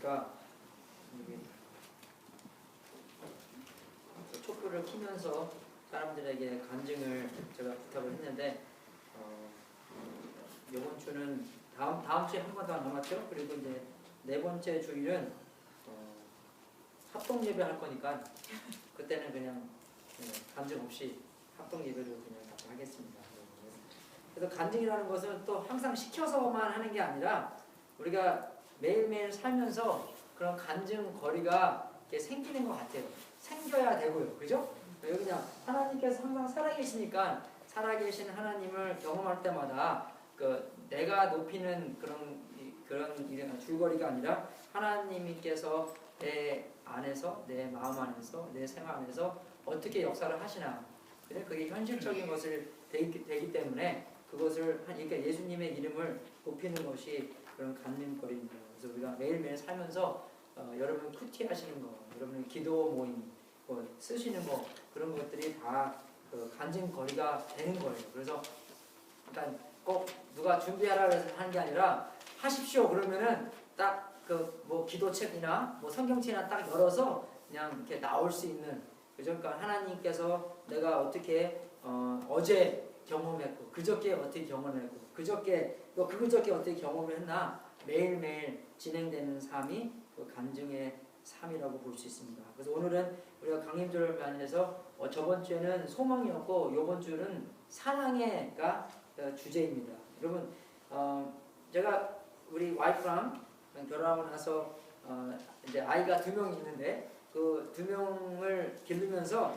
보니까 촛불을 켜면서 사람들에게 간증을 제가 부탁을 했는데 이번 주는 다음 주에 한 번 더 남았죠. 그리고 이제 네 번째 주일은 합동 예배 할 거니까 그때는 그냥 간증 없이 합동 예배로 그냥 하겠습니다. 그래서 간증이라는 것은 또 항상 시켜서만 하는 게 아니라 우리가 매일매일 살면서 그런 간증 거리가 이렇게 생기는 것 같아요. 생겨야 되고요. 그죠? 여기 그냥 하나님께서 항상 살아계시니까 살아계신 하나님을 경험할 때마다 내가 높이는 그런 줄거리가 아니라 하나님께서 내 안에서, 내 마음 안에서, 내 생활 안에서 어떻게 역사를 하시나. 그게 현실적인 것을 되기 때문에 그것을 그러니까 예수님의 이름을 높이는 것이 그런 간증거리입니다. 그래서 우리가 매일매일 살면서 여러분 큐티 하시는 거, 여러분 기도 모임, 쓰시는 거 그런 것들이 다 간증거리가 되는 거예요. 그래서 일단 꼭 누가 준비하라 해서 하는 게 아니라 하십시오. 그러면은 딱 뭐 기도책이나 뭐 성경책이나 딱 열어서 그냥 이렇게 나올 수 있는 그죠? 그러니까 하나님께서 내가 어떻게 어제 경험했고 그저께 어떻게 경험했고 그저께 어떻게 경험을 했나 매일매일 진행되는 삶이 간증의 삶이라고 볼 수 있습니다. 그래서 오늘은 우리가 강림절을 맞이해서 저번 주에는 소망이었고 이번 주는 사랑해가 주제입니다. 여러분 제가 우리 와이프랑 결혼하고 나서 이제 아이가 2명이 있는데 그 2명을 기르면서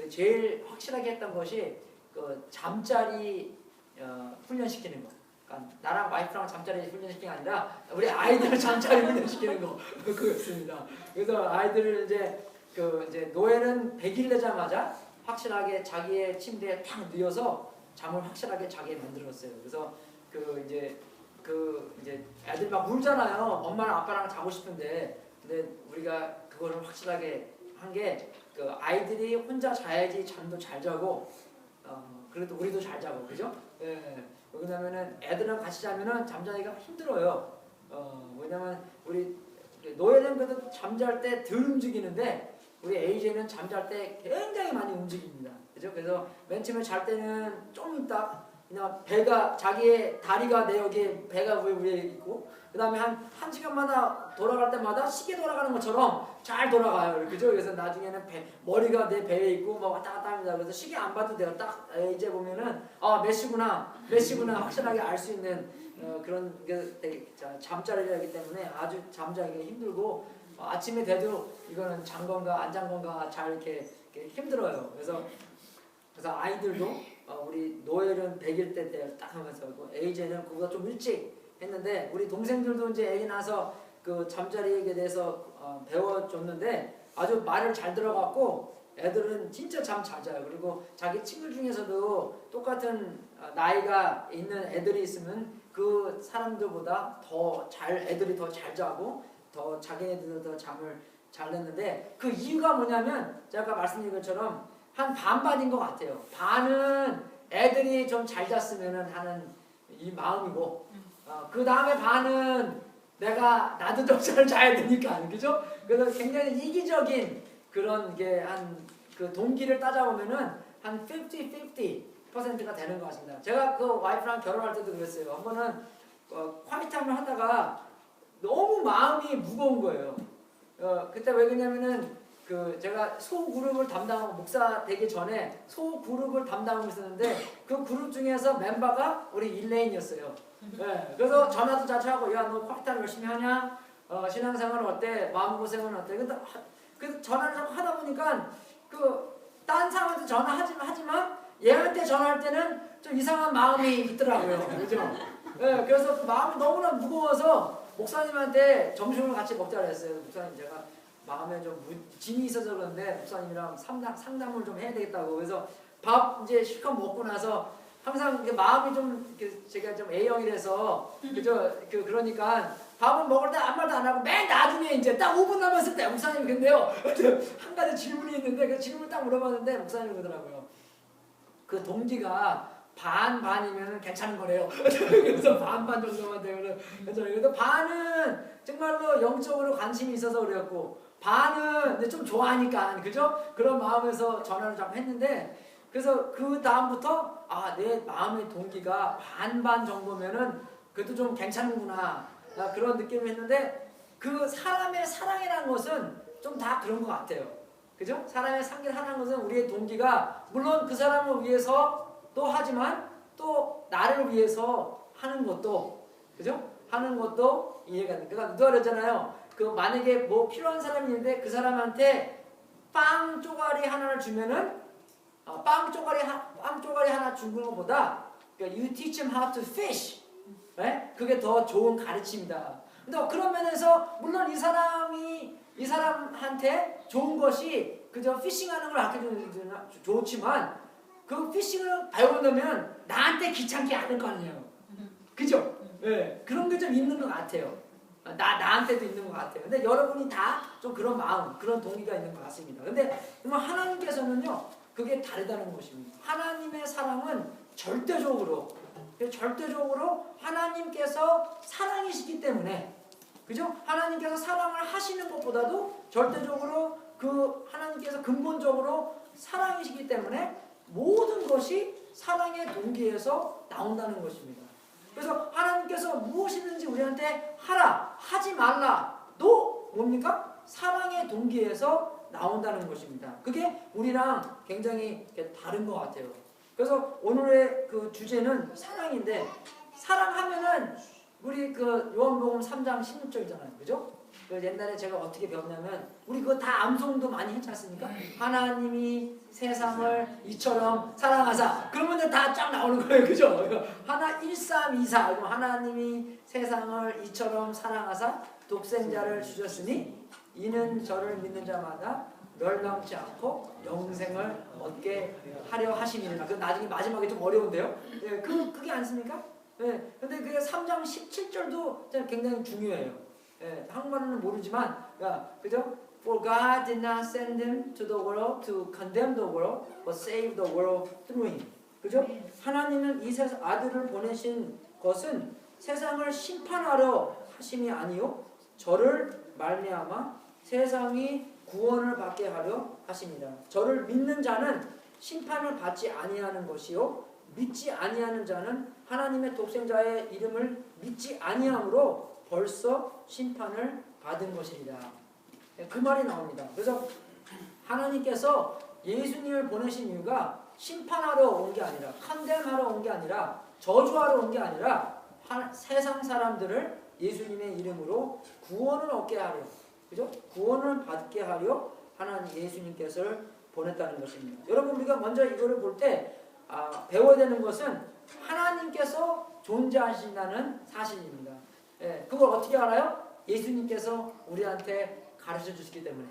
제일 확실하게 했던 것이 잠자리 훈련시키는 거. 그러니까 나랑 와이프랑 잠자리 훈련시키는 게 아니라 우리 아이들을 잠자리 훈련시키는 거 그거였습니다. 그래서 아이들을 이제 노엘은 100일 내자마자 확실하게 자기의 침대에 탁 누워서 잠을 확실하게 자게 만들었어요. 그래서 이제 애들 막 울잖아요. 엄마랑 아빠랑 자고 싶은데 근데 우리가 그거를 확실하게 한 게 아이들이 혼자 자야지 잠도 잘 자고 그래도 우리도 잘 자고 그죠? 예. 왜냐면은 애들이랑 같이 자면은 잠자기가 힘들어요. 왜냐면 우리 노예는 그래도 잠잘 때 덜 움직이는데 우리 AJ는 잠잘 때 굉장히 많이 움직입니다. 그죠? 그래서 맨 처음에 잘 때는 좀 있다 그냥 배가 자기의 다리가 내 여기에 배가 위에 있고 그 다음에 한 시간마다 돌아갈 때마다 시계 돌아가는 것처럼 잘 돌아가요. 그죠? 그래서 나중에는 머리가 내 배에 있고 막 왔다 갔다 합니다. 그래서 시계 안 봐도 돼요. 딱 이제 보면은 몇 시구나 확실하게 알 수 있는 그런 게 잠자리이기 때문에 아주 잠자기가 힘들고 아침에 돼도 이거는 잔 건가 안 잔 건가 잘 이렇게 힘들어요. 그래서 아이들도 우리 노엘은 100일 때 딱 하면서 AJ는 그보다 좀 일찍 했는데 우리 동생들도 이제 애기 나서 잠자리에 대해서 배워줬는데 아주 말을 잘 들어갖고 애들은 진짜 잠 잘 자요. 그리고 자기 친구 중에서도 똑같은 나이가 있는 애들이 있으면 그 사람들보다 애들이 더 잘 자고 더 자기네들도 더 잠을 잘 냈는데 그 이유가 뭐냐면 제가 아까 말씀드린 것처럼 한 반반인 것 같아요. 반은 애들이 좀 잘 잤으면 하는 이 마음이고 그 다음에 반은 나도 좀 잘 자야 되니까 그죠? 그래서 굉장히 이기적인 그런 게 그 동기를 따져보면은 한 50-50%가 되는 것 같습니다. 제가 와이프랑 결혼할 때도 그랬어요. 한 번은 콰이트타임을 하다가 너무 마음이 무거운 거예요. 그때 왜 그러냐면은 제가 소그룹을 담당하고 목사 되기 전에 소그룹을 담당하고 있었는데 그 그룹 중에서 멤버가 우리 일레인이었어요. 네, 그래서 전화도 자주 하고 야 너 콰이트타임 열심히 하냐? 신앙생활은 어때? 마음고생은 어때? 그래서 전화를 자꾸 하다 보니까 딴 사람한테 전화하지만 얘한테 전화할 때는 좀 이상한 마음이 있더라고요. 그죠? 네, 그래서 마음이 너무나 무거워서 목사님한테 점심을 같이 먹자고 했어요. 목사님 제가 마음에 좀 짐이 있어서 그런데 목사님이랑 상담을 좀 해야 되겠다고. 그래서 밥 이제 실컷 먹고 나서 항상 마음이 좀 제가 좀 A형이라서 그죠? 그러니까 밥을 먹을 때 아무 말도 안 하고 맨 나중에 이제 딱 5분 남았을 때 목사님 근데요 한 가지 질문이 있는데 그 질문을 딱 물어봤는데 목사님이 그러더라고요. 그 동기가 반반이면 괜찮은 거래요. 그래서 반반 정도만 되면 괜찮아요. 그래서 반은 정말로 영적으로 관심이 있어서 그랬고 반은 근데 좀 좋아하니까 그죠? 그런 마음에서 전화를 자꾸 했는데 그래서 그 다음부터 내 마음의 동기가 반반 정도면은 그래도 좀 괜찮은구나 그런 느낌을 했는데 그 사람의 사랑이라는 것은 좀 다 그런 것 같아요. 그죠? 사람의 사랑이라는 것은 우리의 동기가 물론 그 사람을 위해서 또 하지만 또 나를 위해서 하는 것도 그죠? 하는 것도 이해가 됩니다. 그러니까 누가 그러잖아요. 그 만약에 뭐 필요한 사람이 있는데 그 사람한테 빵 쪼가리 하나를 주면은 빵 쪼가리 하나 주는 것보다 그러니까 you teach him how to fish, 네? 그게 더 좋은 가르침이다. 근데 그런 면에서 물론 이 사람한테 좋은 것이 그저 피싱하는 걸 아껴주는 좋지만 그 피싱을 배우려면 나한테 귀찮게 하는 거 아니에요. 그죠? 네, 그런 게 좀 있는 것 같아요. 나한테도 있는 것 같아요. 근데 여러분이 다 좀 그런 마음, 그런 동기가 있는 것 같습니다. 근데 정말 하나님께서는요, 그게 다르다는 것입니다. 하나님의 사랑은 절대적으로 하나님께서 사랑이시기 때문에, 그죠? 하나님께서 사랑을 하시는 것보다도 절대적으로 그 하나님께서 근본적으로 사랑이시기 때문에 모든 것이 사랑의 동기에서 나온다는 것입니다. 그래서 하나님께서 무엇이든지 우리한테 하라, 하지 말라도 뭡니까? 사랑의 동기에서 나온다는 것입니다. 그게 우리랑 굉장히 다른 것 같아요. 그래서 오늘의 그 주제는 사랑인데 사랑하면은 우리 그 요한복음 3장 16절이잖아요. 그죠? 그 옛날에 제가 어떻게 배웠냐면 우리 그거 다 암송도 많이 했지 않습니까? 하나님이 세상을 이처럼 사랑하사 그러면 다 쫙 나오는 거예요. 그죠? 하나 1324 하나님이 세상을 이처럼 사랑하사 독생자를 주셨으니 이는 저를 믿는 자마다 멸망치 않고 영생을 얻게 하려 하심이니라. 그 나중에 마지막에 좀 어려운데요. 예, 그게 않습니까? 예, 근데 그 3장 17절도 굉장히 중요해요. 예, 한국말은 모르지만, 그죠? For God did not send him to the world to condemn the world, but save the world through him. 그죠? 하나님은 이 세상 아들을 보내신 것은 세상을 심판하려 하심이 아니요, 저를 말미암아 세상이 구원을 받게 하려 하십니다. 저를 믿는 자는 심판을 받지 아니하는 것이요, 믿지 아니하는 자는 하나님의 독생자의 이름을 믿지 아니함으로 벌써 심판을 받은 것이니라. 그 말이 나옵니다. 그래서 하나님께서 예수님을 보내신 이유가 심판하러 온 게 아니라, 컨뎀하러 온 게 아니라, 저주하러 온 게 아니라 세상 사람들을 예수님의 이름으로 구원을 얻게 하려, 그죠? 구원을 받게 하려 하나님 예수님께서 보냈다는 것입니다. 여러분 우리가 먼저 이거를 볼 때 배워야 되는 것은 하나님께서 존재하신다는 사실입니다. 예, 그걸 어떻게 알아요? 예수님께서 우리한테 가르쳐 주시기 때문에.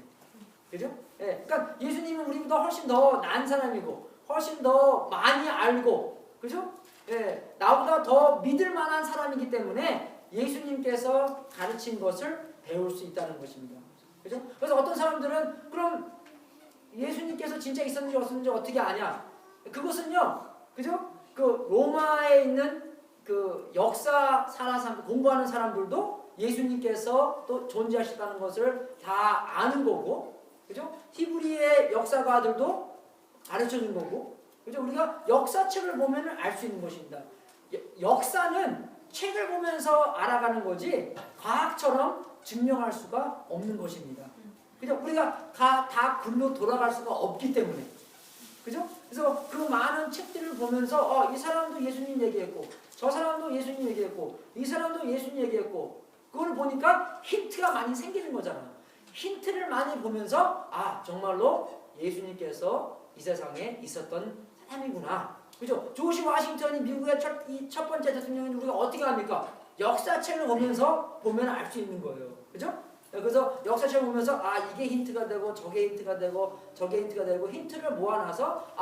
그죠? 예, 그러니까 예수님은 우리보다 훨씬 더 나은 사람이고 훨씬 더 많이 알고, 그죠? 예, 나보다 더 믿을 만한 사람이기 때문에 예수님께서 가르친 것을 배울 수 있다는 것입니다. 그죠? 그래서 어떤 사람들은 그럼 예수님께서 진짜 있었는지 없었는지 어떻게 아냐? 그것은요, 그죠? 그 로마에 있는 그 역사 공부하는 사람들도 예수님께서 또 존재하셨다는 것을 다 아는 거고, 그죠? 히브리의 역사가들도 가르쳐 준 거고, 그죠? 우리가 역사책을 보면 알 수 있는 것입니다. 역사는 책을 보면서 알아가는 거지 과학처럼 증명할 수가 없는 것입니다. 그죠? 우리가 다 글로 돌아갈 수가 없기 때문에. 그죠? 그래서 그 많은 책들을 보면서 이 사람도 예수님 얘기했고 저 사람도 예수님 얘기했고 이 사람도 예수님 얘기했고 그걸 보니까 힌트가 많이 생기는 거잖아요. 힌트를 많이 보면서 정말로 예수님께서 이 세상에 있었던 사람이구나. 그죠? 조지 워싱턴이 미국의 첫 번째 대통령인 우리가 어떻게 합니까? 역사책을 보면 알 수 있는 거예요. 그죠? 그래서 역사책을 보면서 이게 힌트가 되고 저게 힌트가 되고 저게 힌트가 되고 힌트를 모아놔서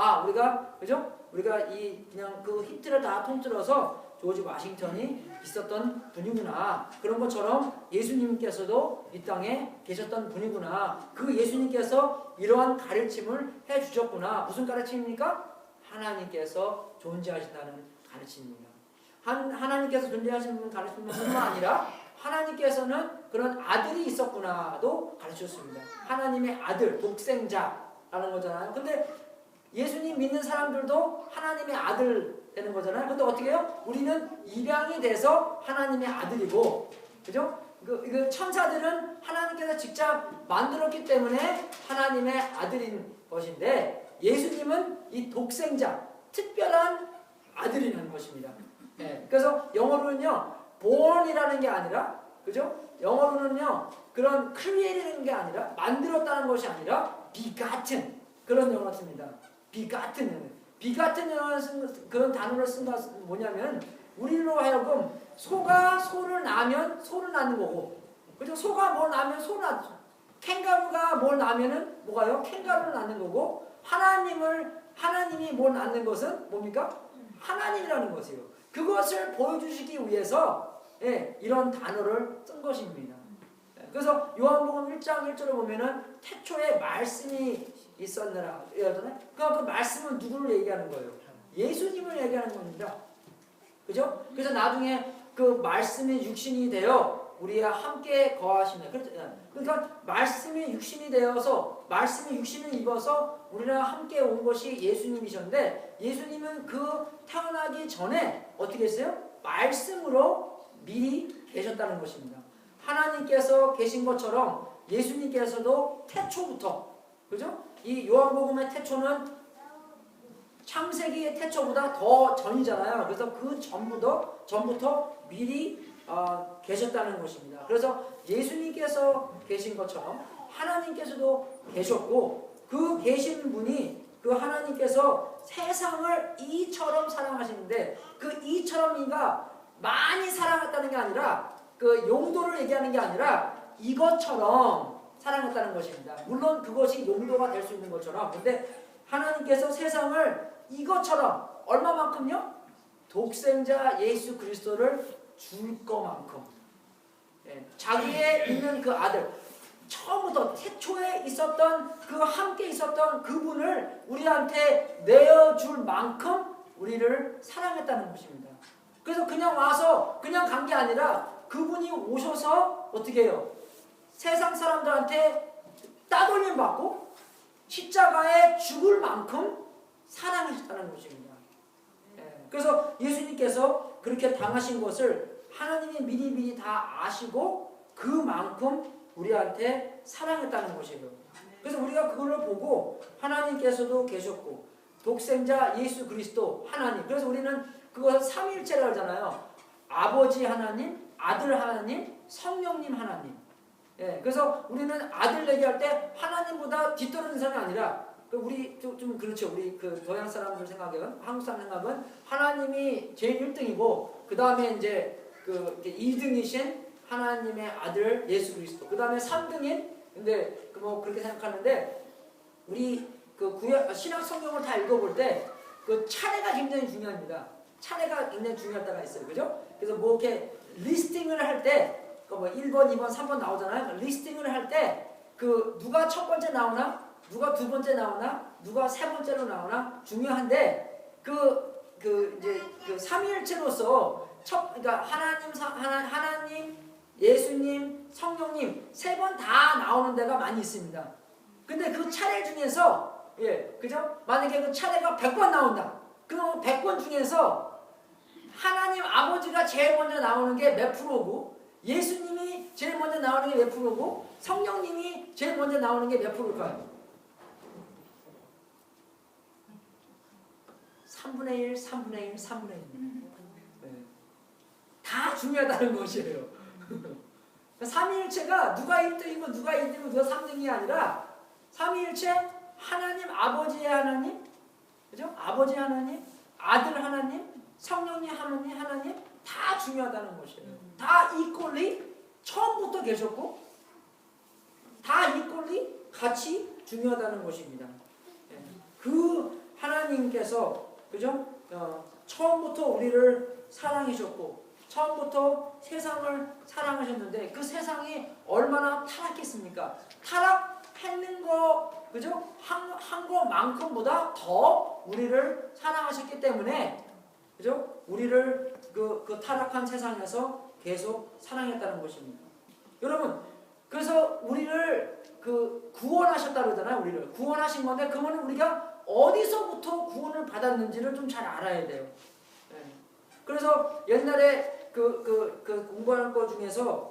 그죠? 우리가 그냥 그 힌트를 다 통틀어서 조지 워싱턴이 있었던 분이구나. 그런 것처럼 예수님께서도 이 땅에 계셨던 분이구나. 그 예수님께서 이러한 가르침을 해주셨구나. 무슨 가르침입니까? 하나님께서 존재하신다는 가르침입니다. 하나님께서 존재하시는 가르침은 뿐만 아니라 하나님께서는 그런 아들이 있었구나도 가르쳤습니다. 하나님의 아들, 독생자라는 거잖아요. 근데 예수님 믿는 사람들도 하나님의 아들 되는 거잖아요. 근데 어떻게 해요? 우리는 입양이 돼서 하나님의 아들이고, 그죠? 그 천사들은 하나님께서 직접 만들었기 때문에 하나님의 아들인 것인데, 예수님은 이 독생자, 특별한 아들이라는 것입니다. 네. 그래서 영어로는요, born이라는 게 아니라, 그죠? 영어로는요, 그런 create라는 게 아니라, 만들었다는 것이 아니라, begotten. 그런 영어를 씁니다. begotten. 그런 단어를 쓴 것은 뭐냐면, 우리로 하여금 소가 소를 낳으면 소를 낳는 거고, 그죠? 소가 뭘 낳으면 소를 낳는 거고, 캥거루가 뭘 낳으면은 뭐가요? 캥거루를 낳는 거고, 하나님이 뭘 낳는 것은 뭡니까? 하나님이라는 것이에요. 그것을 보여주시기 위해서 이런 단어를 쓴 것입니다. 그래서 요한복음 1장 1절을 보면은 태초에 말씀이 있었느라 이러잖아요. 그 말씀은 누구를 얘기하는 거예요? 예수님을 얘기하는 겁니다. 그죠? 그래서 나중에 그 말씀이 육신이 되어 우리와 함께 거하시네. 그러니까 말씀이 육신이 되어서, 말씀이 육신을 입어서 우리랑 함께 온 것이 예수님이셨는데, 예수님은 그 태어나기 전에 어떻게 했어요? 말씀으로 미리 계셨다는 것입니다. 하나님께서 계신 것처럼 예수님께서도 태초부터, 그죠? 이 요한복음의 태초는 창세기의 태초보다 더 전이잖아요. 그래서 그 전부터 미리 계셨다는 것입니다. 그래서 예수님께서 계신 것처럼 하나님께서도 계셨고, 그 계신 분이, 그 하나님께서 세상을 이처럼 사랑하시는데, 그 이처럼이가 많이 사랑했다는 게 아니라, 그 용도를 얘기하는 게 아니라 이것처럼 사랑했다는 것입니다. 물론 그것이 용도가 될 수 있는 것처럼, 근데 하나님께서 세상을 이것처럼, 얼마만큼요? 독생자 예수 그리스도를 줄 것만큼, 자기의 있는 그 아들, 처음부터 태초에 있었던, 그 함께 있었던 그분을 우리한테 내어줄 만큼 우리를 사랑했다는 것입니다. 그래서 그냥 와서 그냥 간 게 아니라 그분이 오셔서 어떻게 해요? 세상 사람들한테 따돌림 받고 십자가에 죽을 만큼 사랑하셨다는 것입니다. 그래서 예수님께서 그렇게 당하신 것을 하나님이 미리 다 아시고 그만큼 우리한테 사랑했다는 것이에요. 그래서 우리가 그걸 보고 하나님께서도 계셨고, 독생자 예수 그리스도 하나님, 그래서 우리는 그것을 삼위일체라고 하잖아요. 아버지 하나님, 아들 하나님, 성령님 하나님. 그래서 우리는 아들 얘기할 때 하나님보다 뒤떨어진 사람이 아니라, 우리 좀 그렇죠. 우리 그 동양 사람들 생각은, 한국 사람 생각은 하나님이 제일 1등이고, 그 다음에 이제 그 2등이신 하나님의 아들 예수 그리스도, 그 다음에 3등인, 근데 뭐 그렇게 생각하는데, 우리 그 신약 성경을 다 읽어볼 때 그 차례가 굉장히 중요합니다. 차례가 굉장히 중요할 때가 있어요. 그죠? 그래서 뭐 이렇게 리스팅을 할 때, 뭐 1번, 2번, 3번 나오잖아요. 리스팅을 할 때 그 누가 첫 번째 나오나, 누가 두 번째 나오나, 누가 세 번째로 나오나 중요한데, 이제 그 삼위일체로서 그러니까 하나님, 예수님, 성령님 세 번 다 나오는 데가 많이 있습니다. 근데 그 차례 중에서, 그죠? 만약에 그 차례가 100번 나온다. 그럼 100번 중에서 하나님 아버지가 제일 먼저 나오는 게 몇 프로고, 예수님이 제일 먼저 나오는 게 몇 프로고, 성령님이 제일 먼저 나오는 게 몇 프로일까요? 3분의 1, 3분의 1, 3분의 1. 다 중요하다는 것이에요. 삼위일체가 누가 1등이고 누가 2등이고 누가 3등이 아니라, 삼위일체 하나님, 아버지의 하나님, 그죠? 아버지 하나님, 아들 하나님, 성령님 하나님 다 중요하다는 것이에요. 다 이퀄리 처음부터 계셨고, 다 이퀄리 같이 중요하다는 것입니다. 그 하나님께서, 그죠? 처음부터 우리를 사랑하셨고, 처음부터 세상을 사랑하셨는데, 그 세상이 얼마나 타락했습니까? 했는 거, 그죠? 한 것만큼보다 더 우리를 사랑하셨기 때문에, 그죠? 우리를 그 타락한 세상에서 계속 사랑했다는 것입니다. 여러분, 그래서 우리를 구원하셨다 그러잖아요. 우리를 구원하신 건데, 그거는 우리가 어디서부터 구원을 받았는지를 좀 잘 알아야 돼요. 네. 그래서 옛날에 공부하는 것 중에서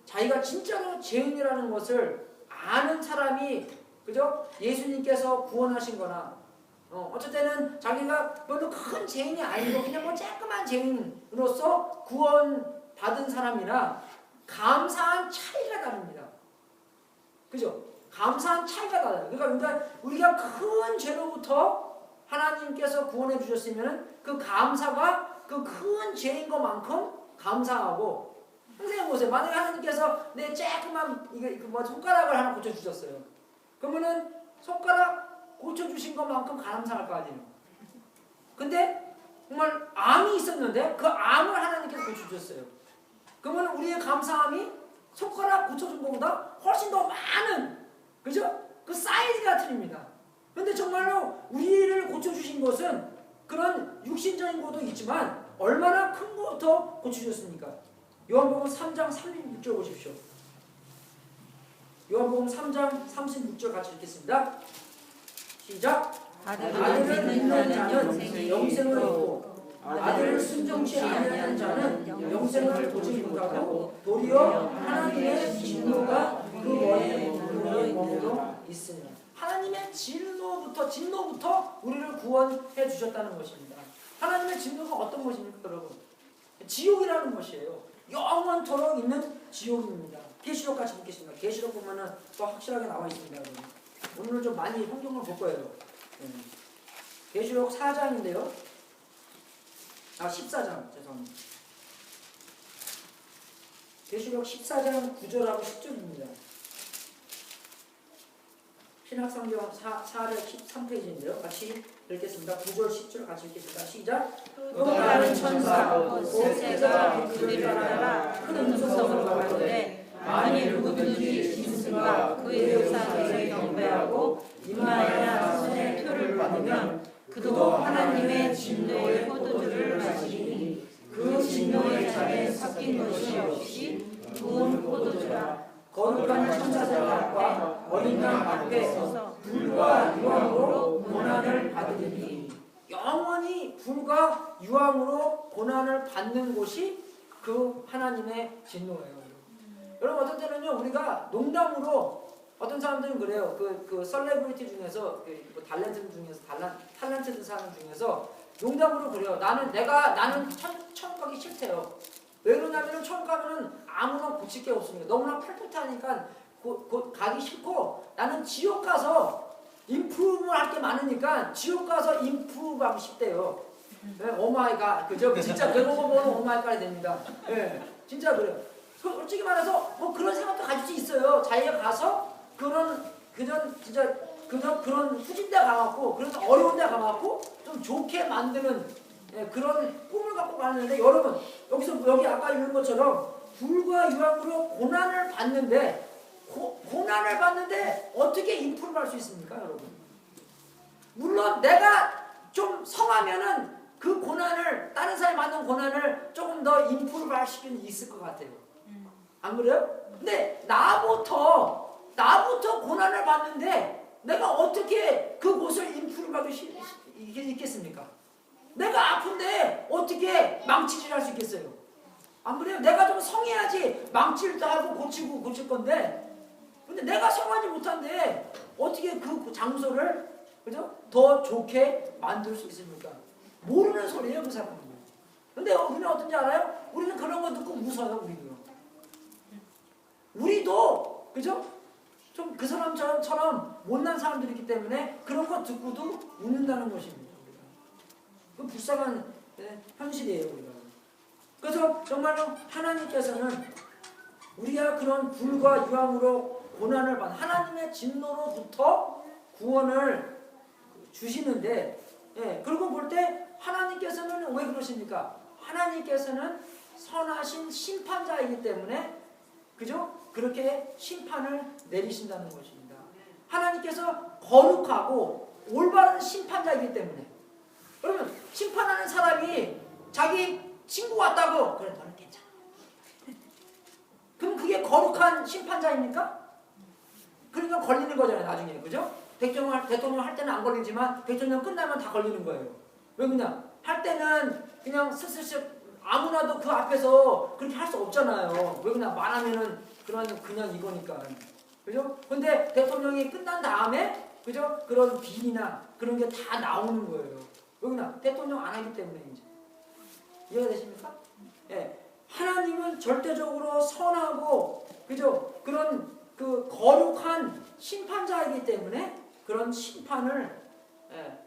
자기가 진짜로 죄인이라는 것을 아는 사람이, 그죠? 예수님께서 구원하신 거나, 어쩔 때는 자기가 별로 큰 죄인이 아니고 그냥 뭐 조그만 죄인으로서 구원받은 사람이나 감사한 차이가 다릅니다. 그죠? 감사한 차이가 달라요. 그러니까 우리가 큰 죄로부터 하나님께서 구원해 주셨으면 그 감사가 그 큰 죄인 것만큼 감사하고, 선생님 보세요. 만약에 하나님께서 내 조그만 손가락을 하나 고쳐주셨어요. 그러면은 손가락 고쳐주신 것만큼 감사할 거 아니에요. 근데 정말 암이 있었는데 그 암을 하나님께서 고쳐주셨어요. 그러면 우리의 감사함이 손가락 고쳐준 것보다 훨씬 더 많은, 그죠? 그 사이즈가 틀립니다. 근데 정말로 우리를 고쳐주신 것은 그런 육신적인 것도 있지만 얼마나 큰 것부터 고쳐주셨습니까? 요한복음 3장 36절 보십시오. 요한복음 3장 36절 같이 읽겠습니다. 시작. 아들을 믿는 자는 영생을 얻고 아들을 순종치 아니하는 자는 영생을 보지 못하고 도리어 하나님의 진노가 그 머리에 머물러 있으니, 하나님의 진노부터 우리를 구원해 주셨다는 것입니다. 하나님의 진노가 어떤 것입니까, 여러분? 지옥이라는 것이에요. 영원토록 있는 지옥입니다. 계시록 같이 보겠습니다. 계시록 보면은 더 확실하게 나와 있습니다. 여러분. 오늘은 좀 많이 성경을 볼 거예요. 계시록 4장인데요. 14장, 죄송합니다. 계시록 14장 9절하고 10절입니다. 신학성경 413페이지인데요. 같이 읽겠습니다. 9절 10절 같이 읽겠습니다. 시작. 또 다른 천사 셋째가 그를 따라 큰 음성으로 말하되 만일 누구든지 짐승과 그의 묘사를 경배하고 이마에나 손에 표를 받으면 그도 하나님의 진노의 포도주를 마시니 그 진노의 잔에 섞인 것이 없이 좋은 포도주라. 거룩한 천사들 앞과 어린 양 앞에 서서 불과 유황으로 고난을 받으리니, 영원히 불과 유황으로 고난을 받는 곳이 그 하나님의 진노예요. 여러분, 어떤 때는요, 우리가 농담으로, 어떤 사람들은 그래요. 그 셀레브리티 중에서, 탤런트 중에서, 탤런트 사람 중에서 농담으로 그래요. 나는 천국 가기 싫대요. 왜 그러냐면 천국 가면은 아무나 고칠 게 없습니다. 너무나 풋풋하니까 곧 가기 싫고, 나는 지옥 가서 임프루브 할 게 많으니까 지옥 가서 임프루브 하고 싶대요. 네, 오마이갓, 그죠? 진짜 그런 거 보면 오마이갓이 됩니다. 네, 진짜 그래요. 솔직히 말해서 뭐 그런 생각도 가질 수 있어요. 자기가 가서 그런 후진 데 가갖고, 그런 어려운 데 가갖고 좀 좋게 만드는, 그런 꿈을 갖고 가는데, 여러분, 여기 아까 읽은 것처럼 불과 유황으로 고난을 받는데, 고난을 받는데 어떻게 임프를 할 수 있습니까, 여러분? 물론 내가 좀 성하면은 그 고난을, 다른 사람이 받는 고난을 조금 더 임프를 할 수는 있을 것 같아요. 안 그래요? 근데 나부터 고난을 받는데 내가 어떻게 그곳을 임프를 받을 수 있겠습니까? 내가 아픈데 어떻게 망치질 할 수 있겠어요? 안 그래요? 내가 좀 성해야지 망치를 다 하고 고칠 건데, 근데 내가 성하지 못한데 어떻게 그 장소를, 그죠? 더 좋게 만들 수 있습니까? 모르는 소리예요, 그 사람은. 근데 우리는 어떤지 알아요? 우리는 그런 거 듣고 웃어요, 우리도, 그죠? 좀 그 사람처럼 못난 사람들이기 때문에 그런 거 듣고도 웃는다는 것입니다. 그 불쌍한 현실이에요, 우리가. 그래서 정말로 하나님께서는 우리가 그런 불과 유황으로 고난을 받는, 하나님의 진노로부터 구원을 주시는데, 그리고 볼 때 하나님께서는 왜 그러십니까? 하나님께서는 선하신 심판자이기 때문에 그죠? 그렇게 심판을 내리신다는 것입니다. 하나님께서 거룩하고 올바른 심판자이기 때문에. 그러면 심판하는 사람이 자기 친구 같다고 그래 너는 괜찮아. 그럼 그게 거룩한 심판자입니까? 그러니까 걸리는 거잖아요 나중에. 그죠? 대통령 할 때는 안 걸리지만 대통령 끝나면 다 걸리는 거예요. 왜 그냥 할 때는 그냥 슬슬 아무나도 그 앞에서 그렇게 할 수 없잖아요. 왜 그냥 말하면은 그냥 이거니까. 그죠? 근데 대통령이 끝난 다음에 그죠? 그런 비리나 그런 게 다 나오는 거예요. 왜 그냥 대통령 안 하기 때문에 이제. 이해가 되십니까? 예. 하나님은 절대적으로 선하고 그죠? 그런 그 거룩한 심판자이기 때문에 그런 심판을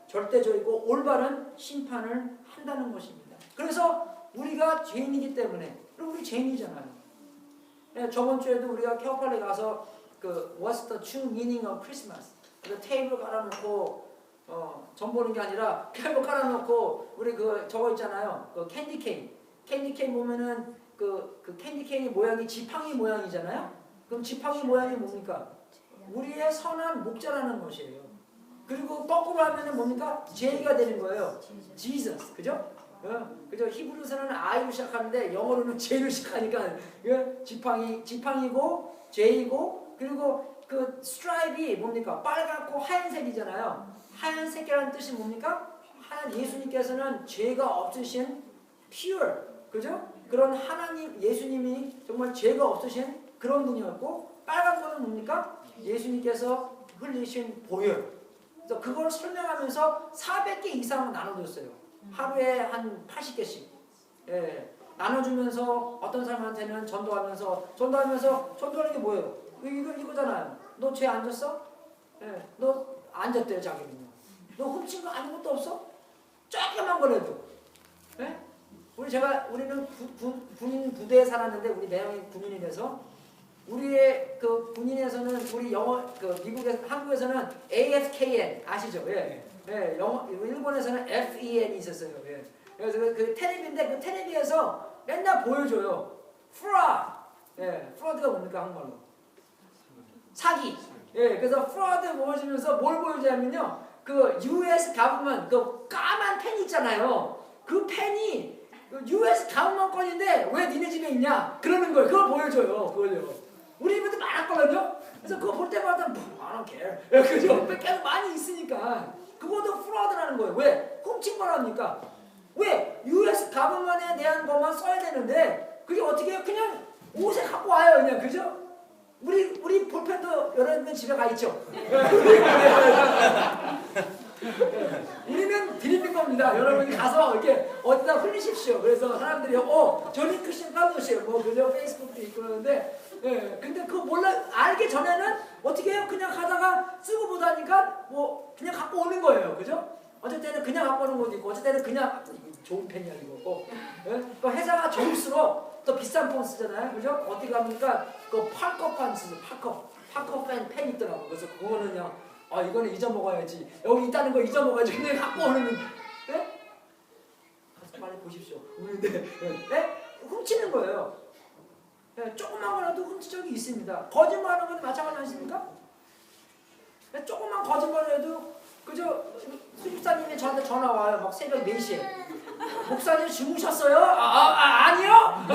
절대적이고 올바른 심판을 한다는 것입니다. 그래서 우리가 죄인이기 때문에 우리 죄인이잖아요. 저번 주에도 우리가 케어팔리 가서 그 What's the true meaning of Christmas? 그 테이블 깔아놓고 전 보는 게 아니라 테이블 깔아놓고 우리 그 저거 있잖아요. 그 캔디 케인 보면은 그 캔디 케인의 모양이 지팡이 모양이잖아요. 그럼 지팡이 모양이 뭡니까? 우리의 선한 목자라는 것이에요. 그리고 거꾸로 하면은 뭡니까? J가 되는 거예요. Jesus, 그죠? 그죠? 히브리서는 I로 시작하는데 영어로는 J로 시작하니까 지팡이고 J이고 그리고 그 스트라이프이 뭡니까? 빨갛고 하얀색이잖아요. 하얀색이라는 뜻이 뭡니까? 하얀 예수님께서는 죄가 없으신 pure, 그죠? 그런 하나님 예수님이 정말 죄가 없으신 그런 분이었고 빨간 거는 뭡니까? 예수님께서 흘리신 보혈. 그래서 그걸 설명하면서 400개 이상 나눠줬어요. 하루에 한 80개씩. 예. 나눠주면서 어떤 사람한테는 전도하는 게 뭐예요? 이거잖아요. 너 죄 안 졌어? 예. 너 안 졌대요, 자기는요. 너 훔친 거 아무것도 없어? 조금만 거라도. 예? 우리는 군인 부대에 살았는데 우리 매형이 군인이라서 우리의 그 군인에서는 우리 영어 한국에서는 AFKN 아시죠? 예. 예. 일본에서는 FEN이 있었어요. 예. 그래서 그 테레비인데 그 테레비에서 맨날 보여줘요. 프라드. 예. 프라드가 뭡니까 한국말로? 사기. 예. 그래서 프라드 보여주면서 뭘 보여주냐면요. 그 US 가브먼 그 까만 펜 있잖아요. 그 펜이 US 가브먼 건인데 왜 니네 집에 있냐? 그러는 거예요. 그걸 보여줘요. 그걸요. 우리 집에도 많았거든요. 그래서 그거 볼 때마다 I don't care. 그죠? 계속 많이 있으니까 그것도 프라드라는 거예요. 왜? 훔친 거라니까. 왜? US 가브먼에 대한 것만 써야 되는데 그게 어떻게 해요? 그냥 옷에 갖고 와요. 그냥 그죠? 우리 볼펜도 여러분 집에 가 있죠. 우리는 드리는 겁니다. 여러분이 가서 이렇게 어디다 흘리십시오. 그래서 사람들이 저는 크리스천 팔로우시에요. 뭐 그죠? 페이스북도 있고 그러는데 예, 근데 그거 알기 전에는 어떻게 해요? 그냥 가다가 쓰고 보다니까 뭐 그냥 갖고 오는 거예요. 그죠? 어쩔 때는 그냥 갖고 오는 것도 있고 어쩔 때는 그냥 좋은 펜이야 이거. 예? 그 회사가 좋을수록 더 비싼 폰 쓰잖아요. 그죠? 어디 가니까 그 파커 펜 쓰죠. 파커 펜 있더라고. 그래서 그거는 그냥 이거는 잊어먹어야지. 여기 있다는 거 잊어먹어야지. 그냥 갖고 오는. 예? 가서 빨리 보십시오. 우는데 훔치는 거예요. 예, 조그만 거라도 훔친 적이 있습니다. 거짓말하는 건 마찬가지 아십니까? 예, 조그만 거짓말을 해도 그저 수집사님이 저한테 전화 와요. 막 새벽 4시에. 목사님 주무셨어요? 아니요?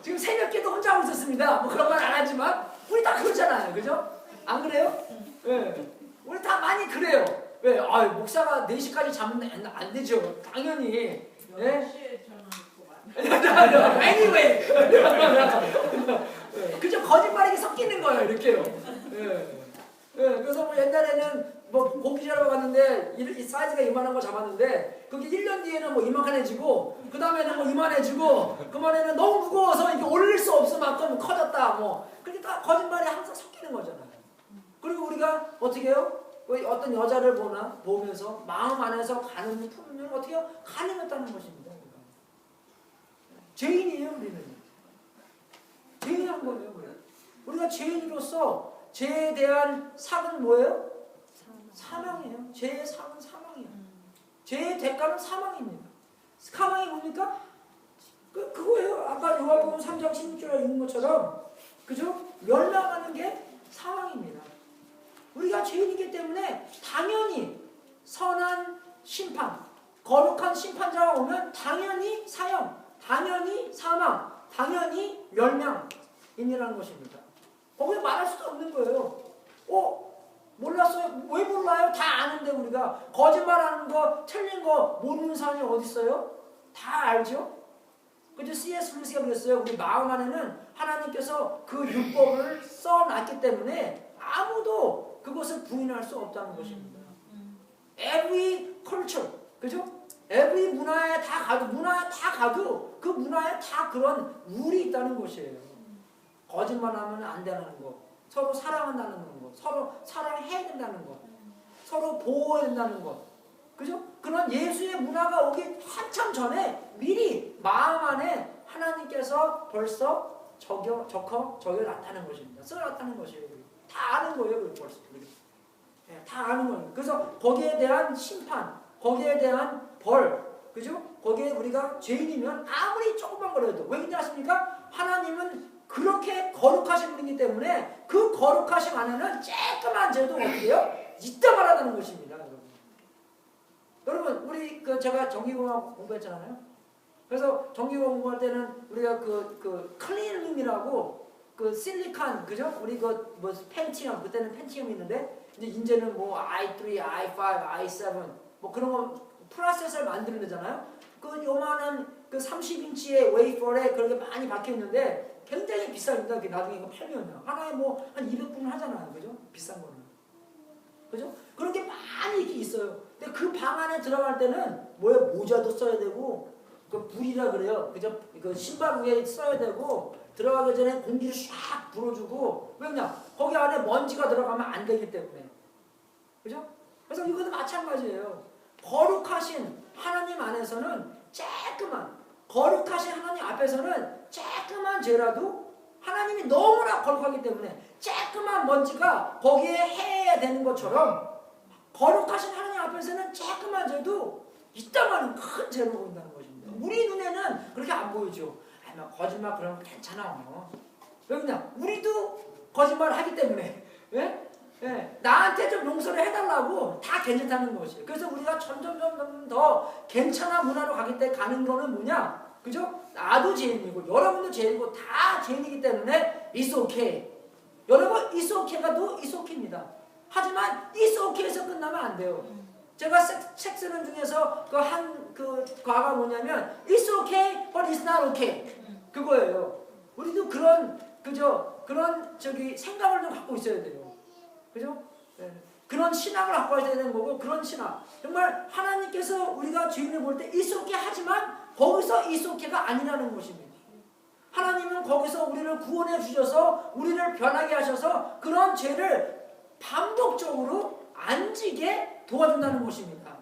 지금 새벽기도 혼자 하고 있었습니다. 뭐 그런 말 안 하지만 우리 다 그러잖아요. 그죠? 안 그래요? 예. 우리 다 많이 그래요. 왜? 목사가 4시까지 자면 안 되죠. 당연히. 예? anyway. 그죠? 거짓말이 섞이는 거예요. 이렇게요. 예. 그래서 뭐 옛날에는 뭐 고기 자러 갔는데 이 사이즈가 이만한 거 잡았는데 그게 1년 뒤에는 뭐 이만해지고 그 다음에는 뭐 이만해지고 그만에는 너무 무거워서 이게 올릴 수 없을 만큼 커졌다 뭐 그렇게 다 거짓말이 항상 섞이는 거잖아요. 그리고 우리가 어떻게 해요? 어떤 여자를 보면서 마음 안에서 가늠을 품으면 어떻게 해요? 가늠했다는 것입니다. 죄인이에요. 우리는 죄인한 거예요. 우리가 죄인으로서 죄에 대한 삭은 뭐예요? 사망이에요. 죄의 삭은 사망이에요. 죄의 대가는 사망입니다. 사망이 뭡니까? 그거예요. 아까 요한복음 3장 16절에 있는 것처럼, 그죠? 멸망하는 게 사망입니다. 우리가 죄인이기 때문에 당연히 선한 심판, 거룩한 심판자가 오면 당연히 사형, 당연히 사망, 당연히 멸망이라는 것입니다. 거기에 말할 수도 없는 거예요. 몰랐어요? 왜 몰라요? 다 아는데 우리가 거짓말하는 거, 틀린 거 모르는 사람이 어디 있어요? 다 알죠? 그죠? C.S. 루이스가 그랬어요. 우리 마음 안에는 하나님께서 그 율법을 써놨기 때문에 아무도 그것을 부인할 수 없다는 것입니다. Every culture, 그죠? Every 문화에 다 가도 그 문화에 다 그런 룰이 있다는 것이에요. 거짓말하면 안 되는 거, 서로 사랑한다는 거, 서로 사랑해야 된다는 거, 서로 보호해야 된다는 거, 그죠? 그런 예수의 문화가 오기 한참 전에 미리 마음 안에 하나님께서 벌써 적어놨다는 것입니다. 써놨다는 것이에요. 다 아는 거예요. 벌써 다 아는 거예요. 그래서 거기에 대한 심판, 거기에 대한 벌, 그죠? 거기에 우리가 죄인이면 아무리 조금만 거려도, 왜 그런지 아십니까? 하나님은 그렇게 거룩하신 분이기 때문에 그 거룩하심 안에는 조그만 죄도 어때요? 있다 말하다는 것입니다. 여러분, 우리 제가 전기공학 공부했잖아요. 그래서 전기공학 공부할 때는 우리가 클린룸이라고 실리칸, 그죠? 우리 펜티엄, 그때는 펜티엄이 있는데 이제는 뭐 i3, i5, i7 뭐 그런 거 프로세서를 만드는 데잖아요. 요만한 30인치의 웨이퍼에 그렇게 많이 박혀 있는데 굉장히 비쌉니다. 나중에 이거 팔면요. 하나에 뭐 한 200불 하잖아요. 그죠? 비싼 거는. 그죠? 그런 게 많이 이렇게 있어요. 근데 그 방 안에 들어갈 때는 모자도 써야 되고, 불이라 그래요. 그죠? 신발 위에 써야 되고, 들어가기 전에 공기를 쫙 불어주고, 왜냐? 거기 안에 먼지가 들어가면 안 되기 때문에. 그죠? 그래서 이것도 마찬가지예요. 거룩하신 하나님 안에서는 거룩하신 하나님 앞에서는 조그만 죄라도 하나님이 너무나 거룩하기 때문에 조그만 먼지가 거기에 해야 되는 것처럼 거룩하신 하나님 앞에서는 조그만 죄도 있다만 큰 죄로 보인다는 것입니다. 우리 눈에는 그렇게 안 보이죠. 거짓말 그러면 괜찮아. 왜 그냥 우리도 거짓말을 하기 때문에 나한테 좀 용서를 해달라고 다 괜찮다는 것이에요. 그래서 우리가 점점 더 괜찮은 문화로 가는 거는 뭐냐? 그죠? 나도 죄인이고 여러분도 죄인이고 다 죄인이기 때문에 it's okay. 여러분 it's okay가 또 it's okay입니다. 하지만 it's okay에서 끝나면 안 돼요. 제가 책 쓰는 중에서 과가 뭐냐면 it's okay but it's not okay. 그거예요. 우리도 그런 생각을 좀 갖고 있어야 돼요. 그죠? 네. 그런 신앙을 갖고 있어야 되는 거고, 그런 신앙. 정말 하나님께서 우리가 죄인을 볼 때 이소케 하지만 거기서 이소케가 아니라는 것입니다. 하나님은 거기서 우리를 구원해 주셔서 우리를 변하게 하셔서 그런 죄를 반복적으로 안 지게 도와준다는 것입니다.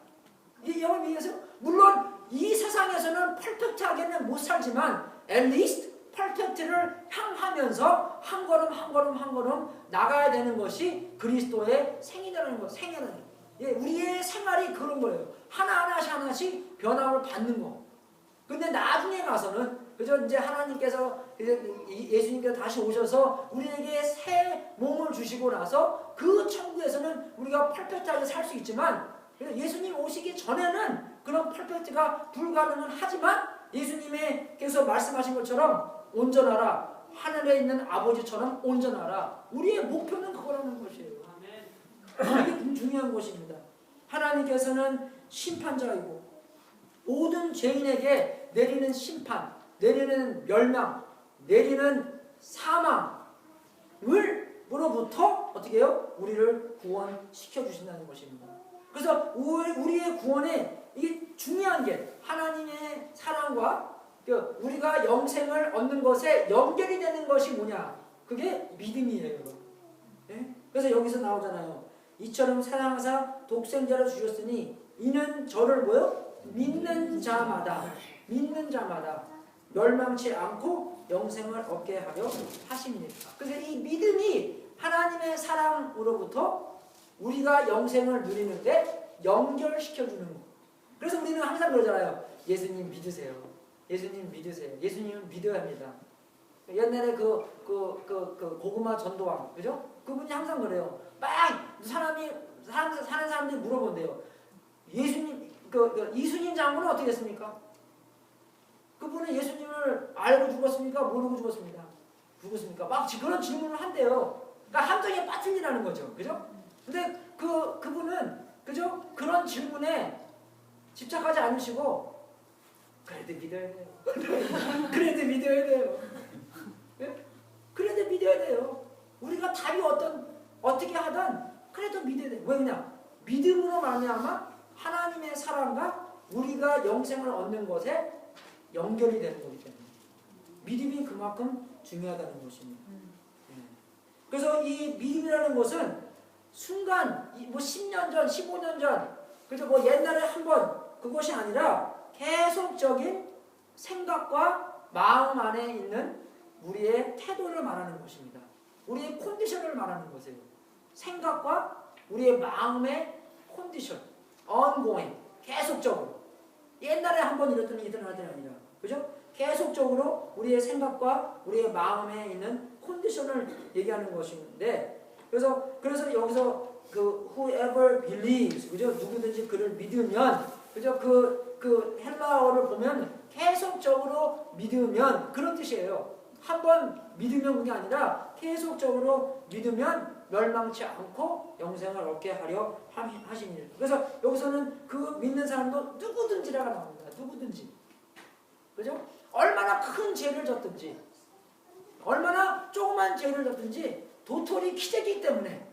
여러분 이해하세요? 물론 이 세상에서는 퍼펙트하게는 못 살지만 at least 퍼펙트를 향하면서 한 걸음 나가야 되는 것이 그리스도의 생이라는 것, 우리의 생활이 그런 거예요. 하나씩 변화를 받는 거. 근데 나중에 가서는, 그죠? 이제 하나님께서, 예수님께서 다시 오셔서 우리에게 새 몸을 주시고 나서 그 천국에서는 우리가 퍼펙트하게 살 수 있지만, 예수님 오시기 전에는 그런 퍼펙트가 불가능은 하지만 예수님께서 말씀하신 것처럼 온전하라. 하늘에 있는 아버지처럼 온전하라. 우리의 목표는 그거라는 것이에요. 이게 중요한 것입니다. 하나님께서는 심판자이고 모든 죄인에게 내리는 심판, 내리는 멸망, 내리는 사망으로부터 어떻게 해요? 우리를 구원시켜 주신다는 것입니다. 그래서 우리의 구원에 이게 중요한 게 하나님의 사랑과 우리가 영생을 얻는 것에 연결이 되는 것이 뭐냐? 그게 믿음이에요. 네? 그래서 여기서 나오잖아요. 이처럼 사랑하사 독생자를 주셨으니 이는 저를 믿는 자마다 멸망치 않고 영생을 얻게 하려 하십니다. 그래서 이 믿음이 하나님의 사랑으로부터 우리가 영생을 누리는데 연결시켜주는 거. 그래서 우리는 항상 그러잖아요. 예수님 믿으세요. 예수님 믿으세요. 예수님은 믿어야 합니다. 옛날에 그 고구마 전도왕, 그죠? 그분이 항상 그래요. 막 사는 사람들이 물어본대요. 예수님, 이순신 장군은 어떻게 됐습니까? 그분은 예수님을 알고 죽었습니까? 모르고 죽었습니까? 죽었습니까? 막 그런 질문을 한대요. 그러니까 함정에 빠뜨리라는 거죠. 그죠? 근데 그분은, 그죠? 그런 질문에 집착하지 않으시고, 그래도 믿어야 돼요. 그래도 믿어야 돼요. 네? 그래도 믿어야 돼요. 우리가 답이 어떻게 하든 그래도 믿어야 돼요. 왜 그냥 믿음으로 말미암아 하나님의 사랑과 우리가 영생을 얻는 것에 연결이 되는 거기 때문에 믿음이 그만큼 중요하다는 것입니다. 그래서 이 믿음이라는 것은 순간 뭐 10년 전, 15년 전, 그죠? 뭐 옛날에 한번 그것이 아니라 계속적인 생각과 마음 안에 있는 우리의 태도를 말하는 것입니다. 우리의 컨디션을 말하는 것이에요. 생각과 우리의 마음의 컨디션, ongoing, 계속적으로. 옛날에 한번 이랬더니 일어나더니 아니라, 그죠? 계속적으로 우리의 생각과 우리의 마음에 있는 컨디션을 얘기하는 것인데, 그래서 여기서 whoever believes, 그죠? 누구든지 그를 믿으면, 그죠? 그 헬라어를 보면 계속적으로 믿으면 그런 뜻이에요. 한번 믿으면 그게 아니라 계속적으로 믿으면 멸망치 않고 영생을 얻게 하려 하시니. 그래서 여기서는 그 믿는 사람도 누구든지라가 나옵니다. 누구든지. 그죠? 얼마나 큰 죄를 졌든지, 얼마나 조그만 죄를 졌든지 도토리 키재기 때문에.